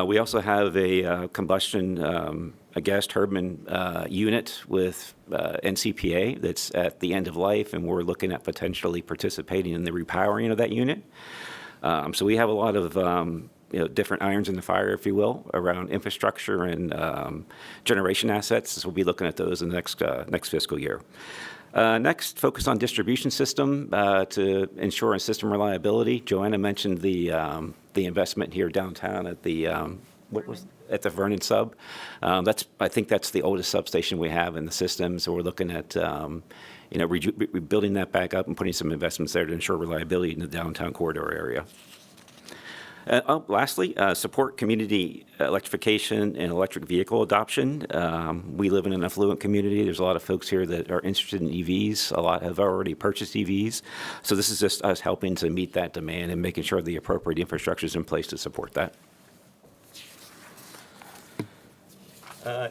We also have a combustion, a gas turbine unit with NCPA that's at the end of life, and we're looking at potentially participating in the repowering of that unit. So we have a lot of different irons in the fire, if you will, around infrastructure and generation assets. So we'll be looking at those in the next fiscal year. Next, focus on distribution system to ensure system reliability. Joanna mentioned the investment here downtown at the at the Vernon sub. I think that's the oldest substation we have in the system. So we're looking at rebuilding that back up and putting some investments there to ensure reliability in the downtown corridor area. Lastly, support community electrification and electric vehicle adoption. We live in an affluent community. There's a lot of folks here that are interested in EVs. A lot have already purchased EVs. So this is just us helping to meet that demand and making sure the appropriate infrastructure is in place to support that.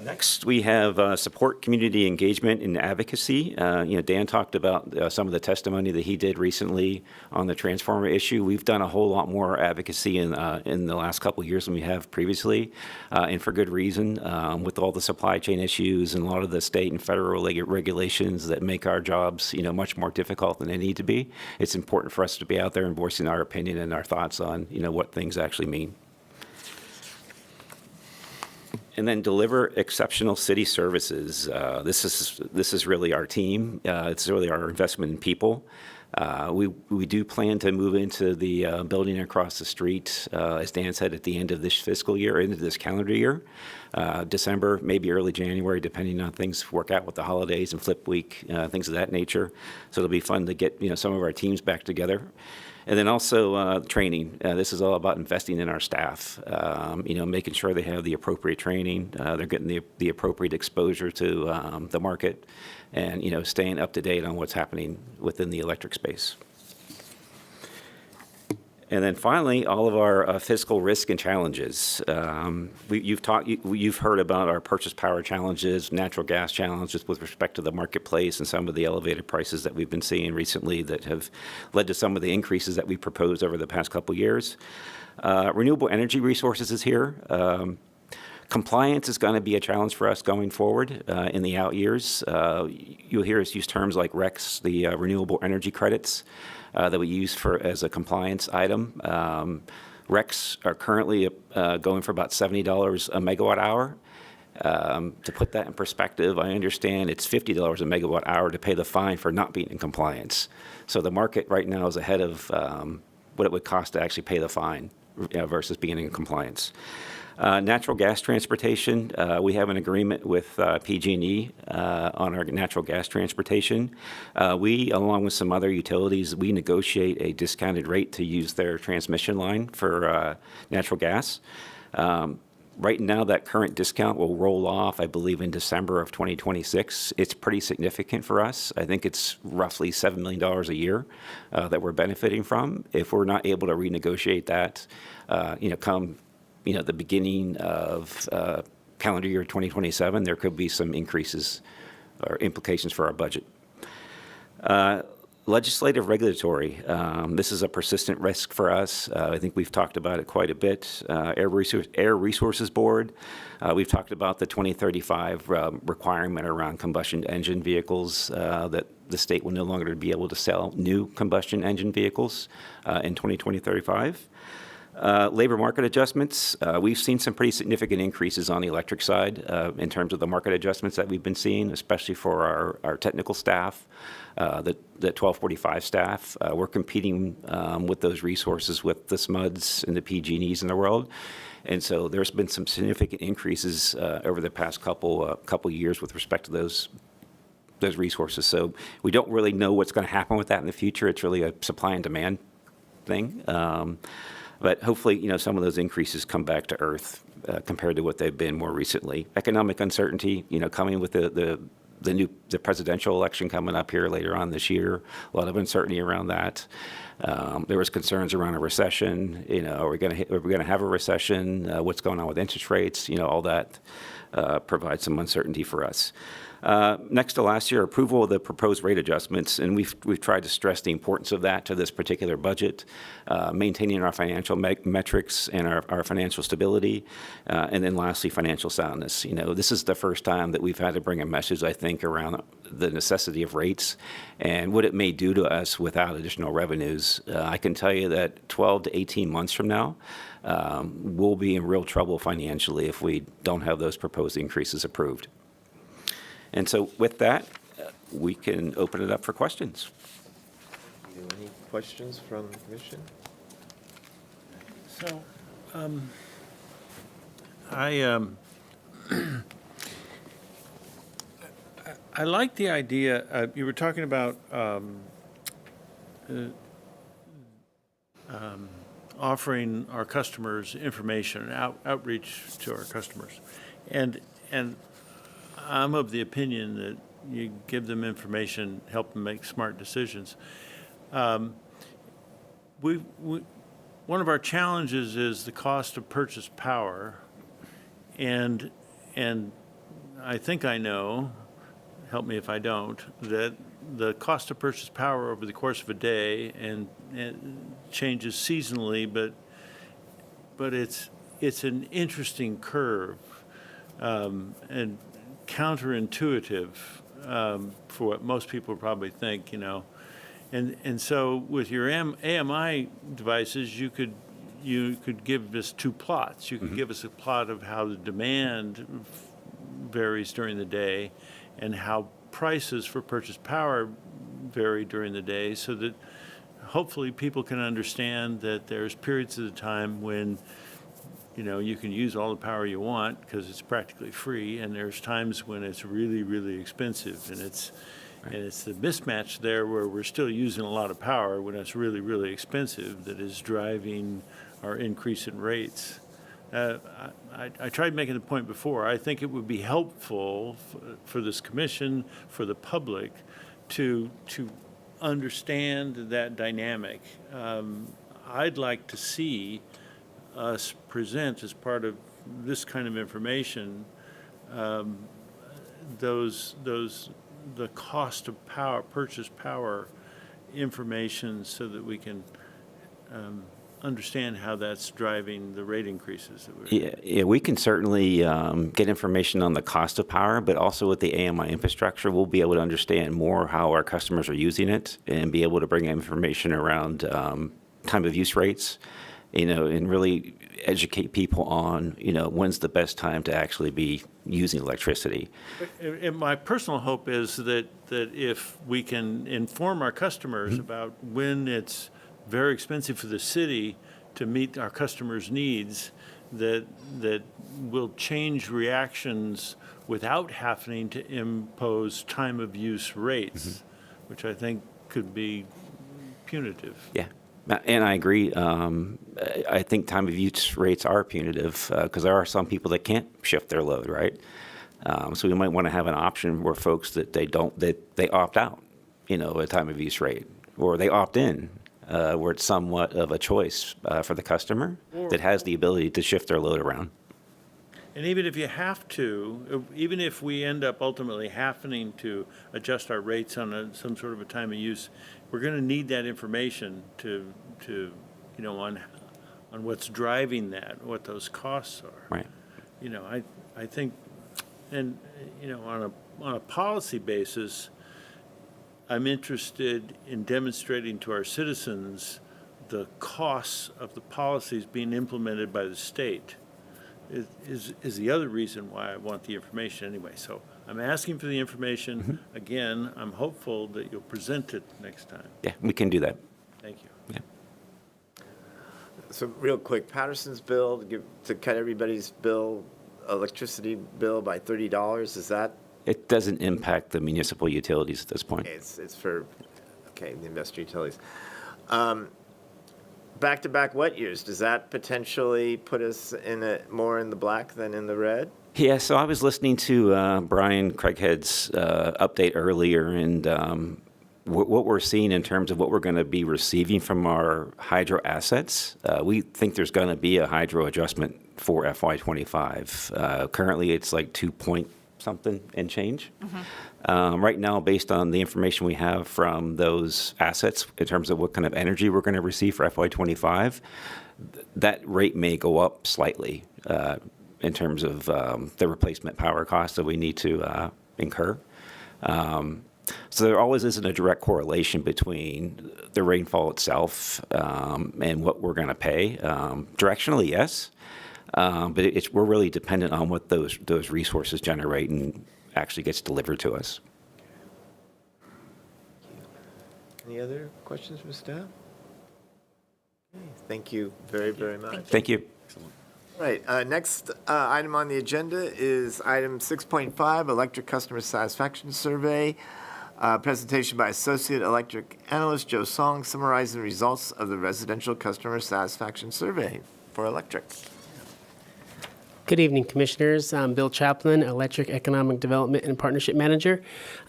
Next, we have support community engagement and advocacy. Dan talked about some of the testimony that he did recently on the transformer issue. We've done a whole lot more advocacy in the last couple of years than we have previously, and for good reason. With all the supply chain issues and a lot of the state and federal regulations that make our jobs, much more difficult than they need to be, it's important for us to be out there and voicing our opinion and our thoughts on, what things actually mean. And then deliver exceptional city services. This is really our team. It's really our investment in people. We do plan to move into the building across the street, as Dan said, at the end of this fiscal year, into this calendar year, December, maybe early January, depending on things work out with the holidays and flip week, things of that nature. So it'll be fun to get some of our teams back together. And then also training. This is all about investing in our staff, making sure they have the appropriate training, they're getting the appropriate exposure to the market, and, staying up to date on what's happening within the electric space. And then finally, all of our fiscal risk and challenges. You've heard about our purchase power challenges, natural gas challenges with respect to the marketplace and some of the elevated prices that we've been seeing recently that have led to some of the increases that we proposed over the past couple years. Renewable energy resources is here. Compliance is going to be a challenge for us going forward in the out years. You'll hear us use terms like RECs, the renewable energy credits, that we use as a compliance item. RECs are currently going for about $70 a megawatt hour. To put that in perspective, I understand it's $50 a megawatt hour to pay the fine for not being in compliance. So the market right now is ahead of what it would cost to actually pay the fine versus being in compliance. Natural gas transportation, we have an agreement with PG&E on our natural gas transportation. We, along with some other utilities, we negotiate a discounted rate to use their transmission line for natural gas. Right now, that current discount will roll off, I believe, in December of 2026. It's pretty significant for us. I think it's roughly $7 million a year that we're benefiting from. If we're not able to renegotiate that, come the beginning of calendar year 2027, there could be some increases or implications for our budget. Legislative regulatory, this is a persistent risk for us. I think we've talked about it quite a bit. Air Resources Board, we've talked about the 2035 requirement around combustion engine vehicles, that the state will no longer be able to sell new combustion engine vehicles in 2035. Labor market adjustments, we've seen some pretty significant increases on the electric side in terms of the market adjustments that we've been seeing, especially for our technical staff, the 1245 staff. We're competing with those resources with the SMUDs and the PG&Es in the world. And so there's been some significant increases over the past couple years with respect to those resources. So we don't really know what's going to happen with that in the future. It's really a supply and demand thing. But hopefully, some of those increases come back to earth compared to what they've been more recently. Economic uncertainty, coming with the presidential election coming up here later on this year, a lot of uncertainty around that. There was concerns around a recession. Are we going to have a recession? What's going on with interest rates? All that provides some uncertainty for us. Next to last year, approval of the proposed rate adjustments, and we've tried to stress the importance of that to this particular budget, maintaining our financial metrics and our financial stability, and then lastly, financial soundness. This is the first time that we've had to bring a message, I think, around the necessity of rates and what it may do to us without additional revenues. I can tell you that 12 to 18 months from now, we'll be in real trouble financially if we don't have those proposed increases approved. And so with that, we can open it up for questions. Any questions from the commission? So, I like the idea, you were talking about offering our customers information, outreach to our customers. And I'm of the opinion that you give them information, help them make smart decisions. One of our challenges is the cost of purchase power, and I think I know, help me if I don't, that the cost of purchase power over the course of a day and changes seasonally, but it's an interesting curve, and counterintuitive for what most people probably think, And so with your AMI devices, you could you could give us two plots. You could give us a plot of how the demand varies during the day and how prices for purchase power vary during the day, so that hopefully people can understand that there's periods of the time when, you know, you can use all the power you want because it's practically free, and there's times when it's really, really expensive, and it's the mismatch there where we're still using a lot of power when it's really, really expensive that is driving our increase in rates. I tried making the point before. I think it would be helpful for this commission, for the public, to understand that dynamic. I'd like to see us present as part of this kind of information the cost of power, purchase power information, so that we can understand how that's driving the rate increases that we're. Yeah, we can certainly get information on the cost of power, but also with the AMI infrastructure, we'll be able to understand more how our customers are using it and be able to bring information around time of use rates, you know, and really educate people on, you know, when's the best time to actually be using electricity. And my personal hope is that if we can inform our customers about when it's very expensive for the city to meet our customers' needs, that will change reactions without having to impose time of use rates, which I think could be punitive. Yeah, and I agree. I think time of use rates are punitive because there are some people that can't shift their load, right? So we might want to have an option where folks that they opt out, you know, a time of use rate, or they opt in, where it's somewhat of a choice for the customer that has the ability to shift their load around. And even if you have to, even if we end up ultimately having to adjust our rates on some sort of a time of use, we're going to need that information to you know, on what's driving that, what those costs are. Right. You know, I think, and you know, on a policy basis, I'm interested in demonstrating to our citizens the costs of the policies being implemented by the state. Is the other reason why I want the information anyway. So I'm asking for the information. Again, I'm hopeful that you'll present it next time. Yeah, we can do that. Thank you. Yeah. So real quick, Patterson's bill, to cut everybody's bill, electricity bill by $30, is that? It doesn't impact the municipal utilities at this point. Okay, it's for, okay, the investor utilities. Back-to-back wet years, does that potentially put us more in the black than in the red? Yeah, so I was listening to Brian Craighead's update earlier, and what we're seeing in terms of what we're going to be receiving from our hydro assets, we think there's going to be a hydro adjustment for FY25. Currently, it's like 2 point something and change. Right now, based on the information we have from those assets in terms of what kind of energy we're going to receive for FY25, that rate may go up slightly in terms of the replacement power costs that we need to incur. So there always isn't a direct correlation between the rainfall itself and what we're going to pay. Directionally, yes. But we're really dependent on what those resources generate and actually gets delivered to us. Any other questions from staff? Okay, thank you very, very much. Thank you. All right, next item on the agenda is item 6.5, Electric Customer Satisfaction Survey. Presentation by Associate Electric Analyst Joe Song summarizing the results of the Residential Customer Satisfaction Survey for electric. Good evening, Commissioners. I'm Bill Chaplin, Electric Economic Development and Partnership Manager.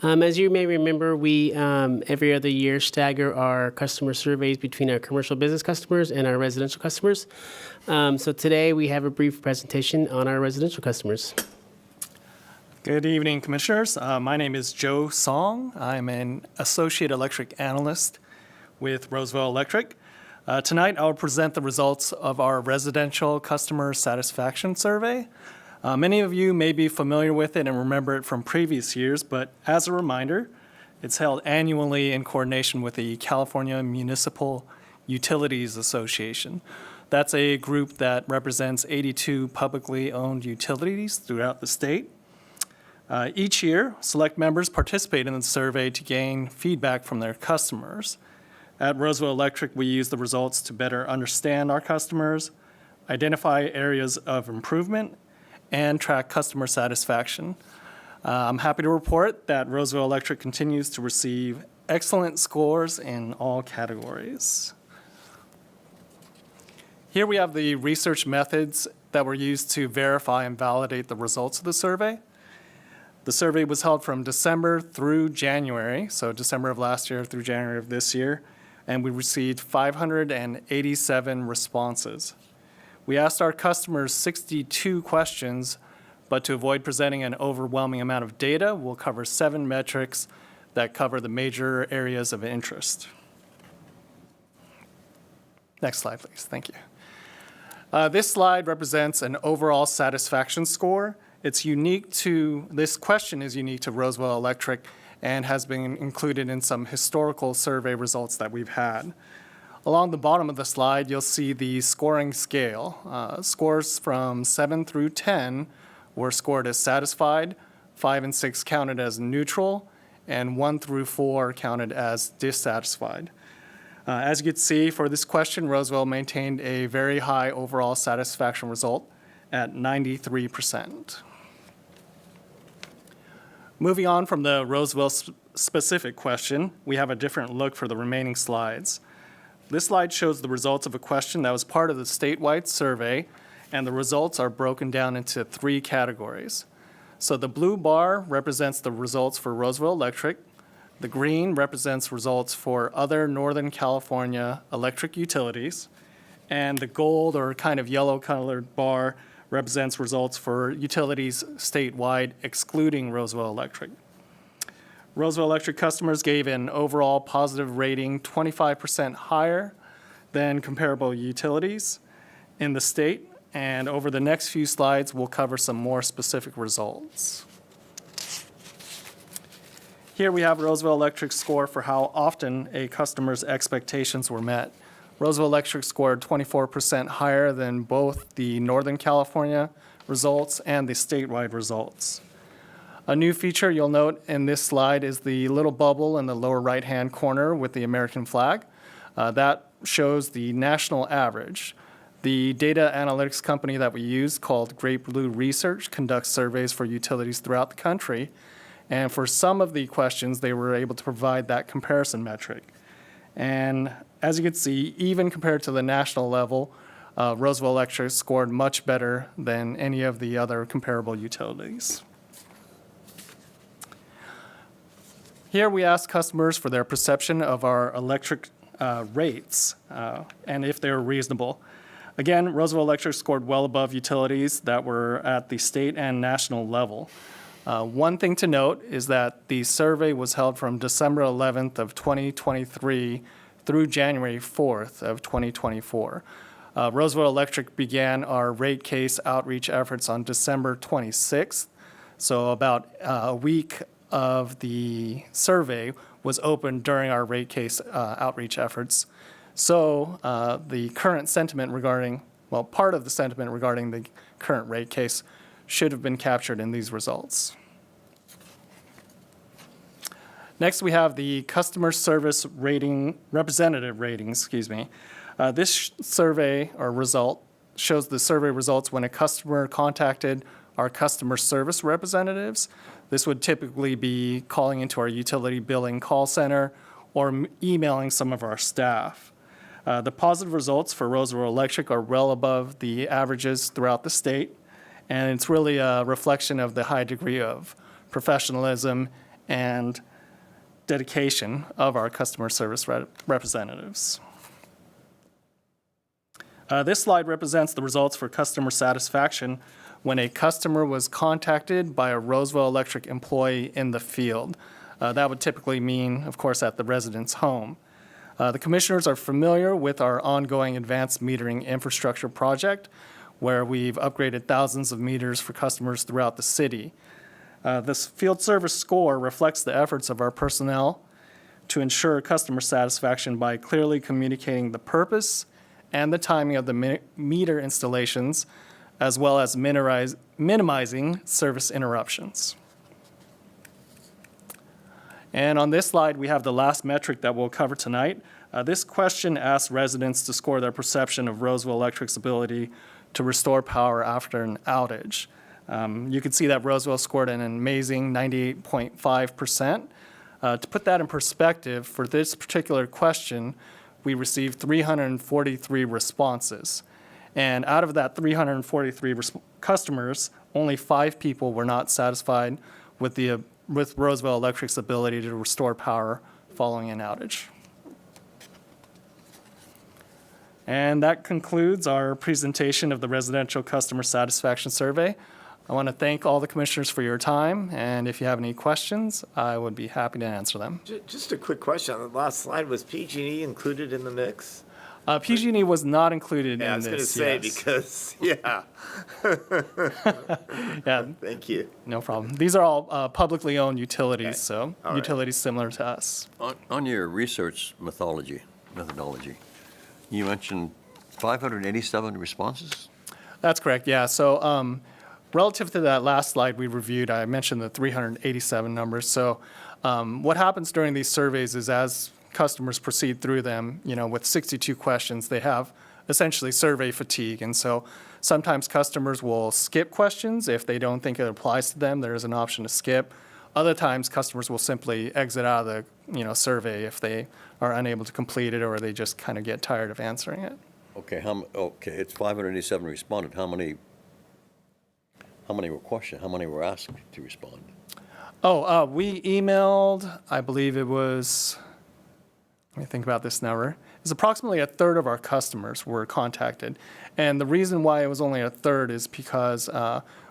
As you may remember, we every other year stagger our customer surveys between our commercial business customers and our residential customers. So today we have a brief presentation on our residential customers. Good evening, Commissioners. My name is Joe Song. I'm an Associate Electric Analyst with Roseville Electric. Tonight, I'll present the results of our Residential Customer Satisfaction Survey. Many of you may be familiar with it and remember it from previous years, but as a reminder, it's held annually in coordination with the California Municipal Utilities Association. That's a group that represents 82 publicly owned utilities throughout the state. Each year, select members participate in the survey to gain feedback from their customers. At Roseville Electric, we use the results to better understand our customers, identify areas of improvement, and track customer satisfaction. I'm happy to report that Roseville Electric continues to receive excellent scores in all categories. Here we have the research methods that were used to verify and validate the results of the survey. The survey was held from December through January, so December of last year through January of this year, and we received 587 responses. We asked our customers 62 questions, but to avoid presenting an overwhelming amount of data, we'll cover 7 metrics that cover the major areas of interest. Next slide, please. Thank you. This slide represents an overall satisfaction score. This question is unique to Roseville Electric and has been included in some historical survey results that we've had. Along the bottom of the slide, you'll see the scoring scale. Scores from 7 through 10 were scored as satisfied, 5 and 6 counted as neutral, and 1 through 4 counted as dissatisfied. As you can see, for this question, Roseville maintained a very high overall satisfaction result at 93%. Moving on from the Roseville-specific question, we have a different look for the remaining slides. This slide shows the results of a question that was part of the statewide survey, and the results are broken down into 3 categories. So the blue bar represents the results for Roseville Electric. The green represents results for other Northern California electric utilities. And the gold or kind of yellow colored bar represents results for utilities statewide excluding Roseville Electric. Roseville Electric customers gave an overall positive rating 25% higher than comparable utilities in the state. And over the next few slides, we'll cover some more specific results. Here we have Roseville Electric's score for how often a customer's expectations were met. Roseville Electric scored 24% higher than both the Northern California results and the statewide results. A new feature you'll note in this slide is the little bubble in the lower right-hand corner with the American flag. That shows the national average. The data analytics company that we use, called Great Blue Research, conducts surveys for utilities throughout the country. And for some of the questions, they were able to provide that comparison metric. And as you can see, even compared to the national level, Roseville Electric scored much better than any of the other comparable utilities. Here we ask customers for their perception of our electric rates and if they're reasonable. Again, Roseville Electric scored well above utilities that were at the state and national level. One thing to note is that the survey was held from December 11th of 2023 through January 4th of 2024. Roseville Electric began our rate case outreach efforts on December 26th, so about a week of the survey was opened during our rate case outreach efforts. So the current sentiment regarding, well, part of the sentiment regarding the current rate case should have been captured in these results. Next, we have the customer service rating, representative ratings, This survey or result shows the survey results when a customer contacted our customer service representatives. This would typically be calling into our utility billing call center or emailing some of our staff. The positive results for Roseville Electric are well above the averages throughout the state, and it's really a reflection of the high degree of professionalism and dedication of our customer service representatives. This slide represents the results for customer satisfaction when a customer was contacted by a Roseville Electric employee in the field. That would typically mean, of course, at the resident's home. The commissioners are familiar with our ongoing advanced metering infrastructure project, where we've upgraded thousands of meters for customers throughout the city. This field service score reflects the efforts of our personnel to ensure customer satisfaction by clearly communicating the purpose and the timing of the meter installations, as well as minimizing service interruptions. And on this slide, we have the last metric that we'll cover tonight. This question asks residents to score their perception of Roseville Electric's ability to restore power after an outage. You can see that Roseville scored an amazing 98.5%. To put that in perspective, for this particular question, we received 343 responses. And out of that 343 customers, only 5 people were not satisfied with Roseville Electric's ability to restore power following an outage. And that concludes our presentation of the Residential Customer Satisfaction Survey. I want to thank all the commissioners for your time, and if you have any questions, I would be happy to answer them. Just a quick question. On the last slide, was PG&E included in the mix? PG&E was not included Yeah, I in was going to this, say yes. because, yeah. Yeah, Thank you. no problem. These are all publicly owned utilities, Okay. so All right. utilities similar to us. On your research methodology, you mentioned 587 responses? That's correct, yeah. So relative to that last slide we reviewed, I mentioned the 387 numbers. So what happens during these surveys is as customers proceed through them, with 62 questions, they have essentially survey fatigue. And so sometimes customers will skip questions. If they don't think it applies to them, there is an option to skip. Other times, customers will simply exit out of the survey if they are unable to complete it or they just kind of get tired of answering it. Okay, it's 587 responded. How many were questioned? How many were asked to respond? We emailed, I believe it was, let me think about this number. It's approximately a third of our customers were contacted. And the reason why it was only a third is because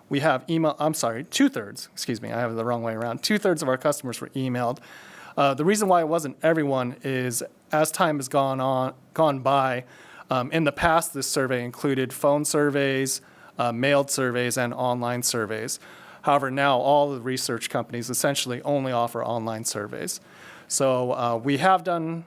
we have two-thirds, excuse me, I have it the wrong way around. Two-thirds of our customers were emailed. The reason why it wasn't everyone is as time has gone by, in the past, this survey included phone surveys, mailed surveys, and online surveys. However, now all the research companies essentially only offer online surveys. So we have done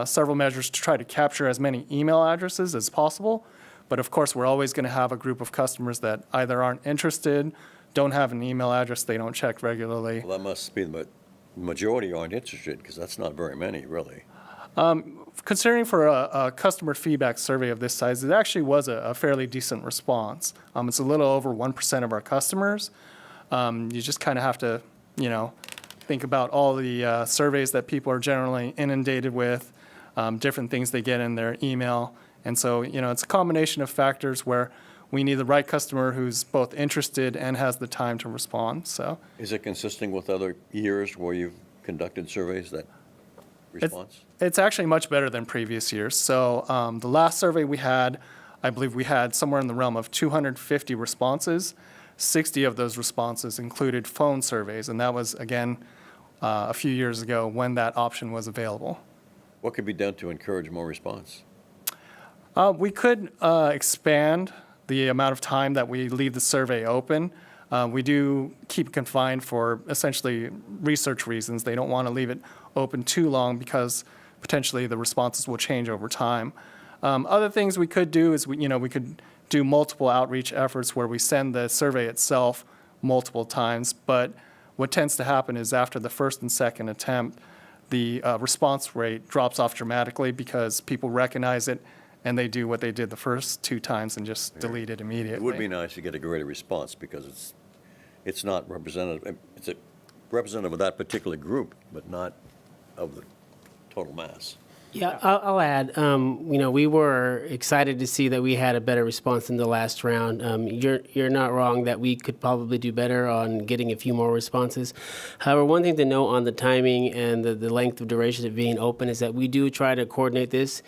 several measures to try to capture as many email addresses as possible. But of course, we're always going to have a group of customers that either aren't interested, don't have an email address they don't check regularly. Well, that must be the majority aren't interested, because that's not very many, really. Considering for a customer feedback survey of this size, it actually was a fairly decent response. It's a little over 1% of our customers. You just kind of have to, think about all the surveys that people are generally inundated with, different things they get in their email. And so, it's a combination of factors where we need the right customer who's both interested and has the time to respond, so. Is it consistent with other years where you've conducted surveys, that response? It's actually much better than previous years. So the last survey we had, I believe we had somewhere in the realm of 250 responses. 60 of those responses included phone surveys, and that was, again, a few years ago when that option was available. What could be done to encourage more response? We could expand the amount of time that we leave the survey open. We do keep it confined for essentially research reasons. They don't want to leave it open too long because potentially the responses will change over time. Other things we could do is we could do multiple outreach efforts where we send the survey itself multiple times. But what tends to happen is after the first and second attempt, the response rate drops off dramatically because people recognize it and they do what they did the first 2 times and just delete it immediately. It would be nice to get a greater response because it's not representative. It's a representative of that particular group, but not of the total mass. Yeah, I'll add, we were excited to see that we had a better response in the last round. You're not wrong that we could probably do better on getting a few more responses. However, one thing to note on the timing and the length of duration of being open is that we do try to coordinate this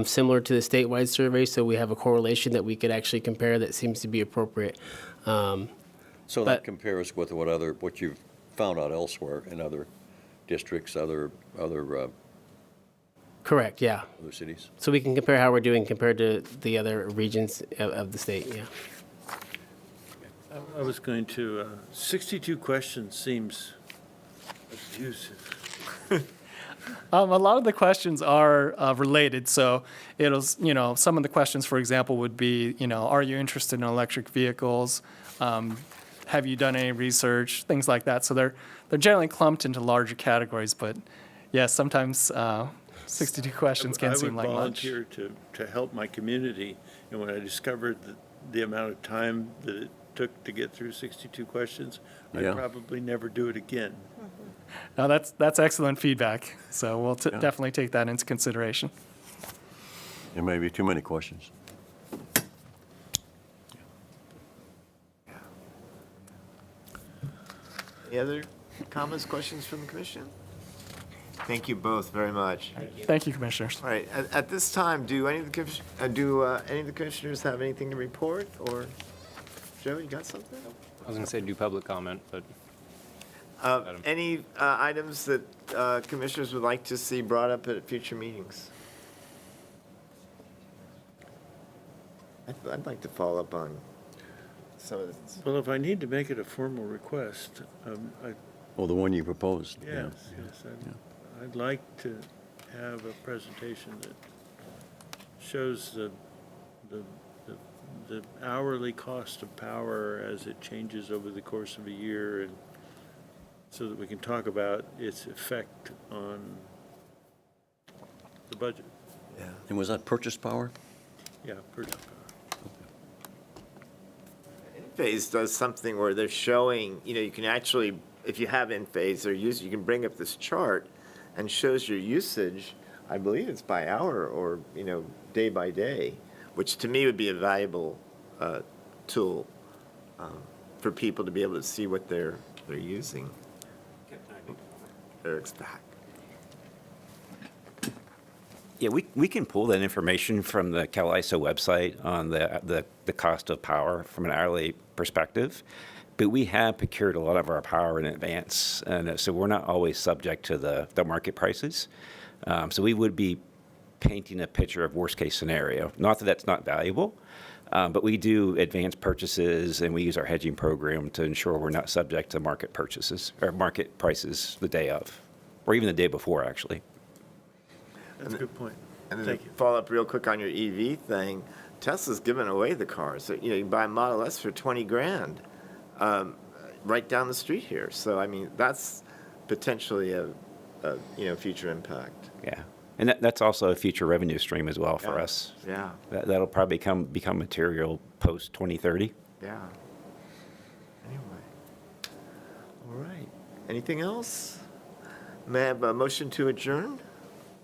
similar to the statewide survey, so we have a correlation that we could actually compare that seems to be appropriate. So that compares with what you've found out elsewhere in other districts, other Correct, yeah. other cities? So we can compare how we're doing compared to the other regions of the state, yeah. I was going to, 62 questions seems abusive. A lot of the questions are related. So it'll, some of the questions, for example, would be, are you interested in electric vehicles? Have you done any research? Things like that. So they're generally clumped into larger categories. But yes, sometimes 62 questions can seem like much. I would volunteer to help my community, and when I discovered the amount of time that it took to get through 62 questions, Yeah. I'd probably never do it again. Now, that's excellent feedback. So we'll definitely take that into consideration. There may be too many questions. Any other comments, questions from the commission? Thank you both very much. Thank you, Commissioners. All right, at this time, do any of the commissioners have anything to report, or, Joe, you got something? I was going to say do public comment, but Any items that commissioners would like to see brought up at future meetings? I'd like to follow up on some of this. Well, if I need to make it a formal request, Well, the one you proposed. yes, I'd like to have a presentation that shows the hourly cost of power as it changes over the course of a year, and so that we can talk about its effect on the budget. Yeah. And was that purchase power? Yeah, purchase power. Phase does something where they're showing, you can actually, if you have Enphase or use, you can bring up this chart and shows your usage. I believe it's by hour or, day by day, which to me would be a valuable tool for people to be able to see what they're using. Eric's back. Yeah, we can pull that information from the CalISO website on the cost of power from an hourly perspective, but we have procured a lot of our power in advance, and so we're not always subject to the market prices. So we would be painting a picture of worst-case scenario. Not that that's not valuable, but we do advanced purchases, and we use our hedging program to ensure we're not subject to market purchases or market prices the day of, or even the day before, actually. That's a good point. And then Thank to you. follow up real quick on your EV thing, Tesla's giving away the cars. So, you can buy a Model S for 20 grand right down the street here. So, I mean, that's potentially a future impact. Yeah, and that's also a future revenue stream as well for Yeah. us. Yeah, That'll probably become material post 2030. yeah. Anyway. All right. Anything else? May I have a motion to adjourn?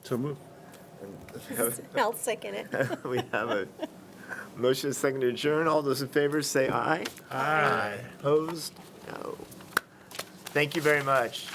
So move. I'll second it. We have a motion and a second to adjourn. All those in favor say aye. Aye. Opposed? No. Thank you very much.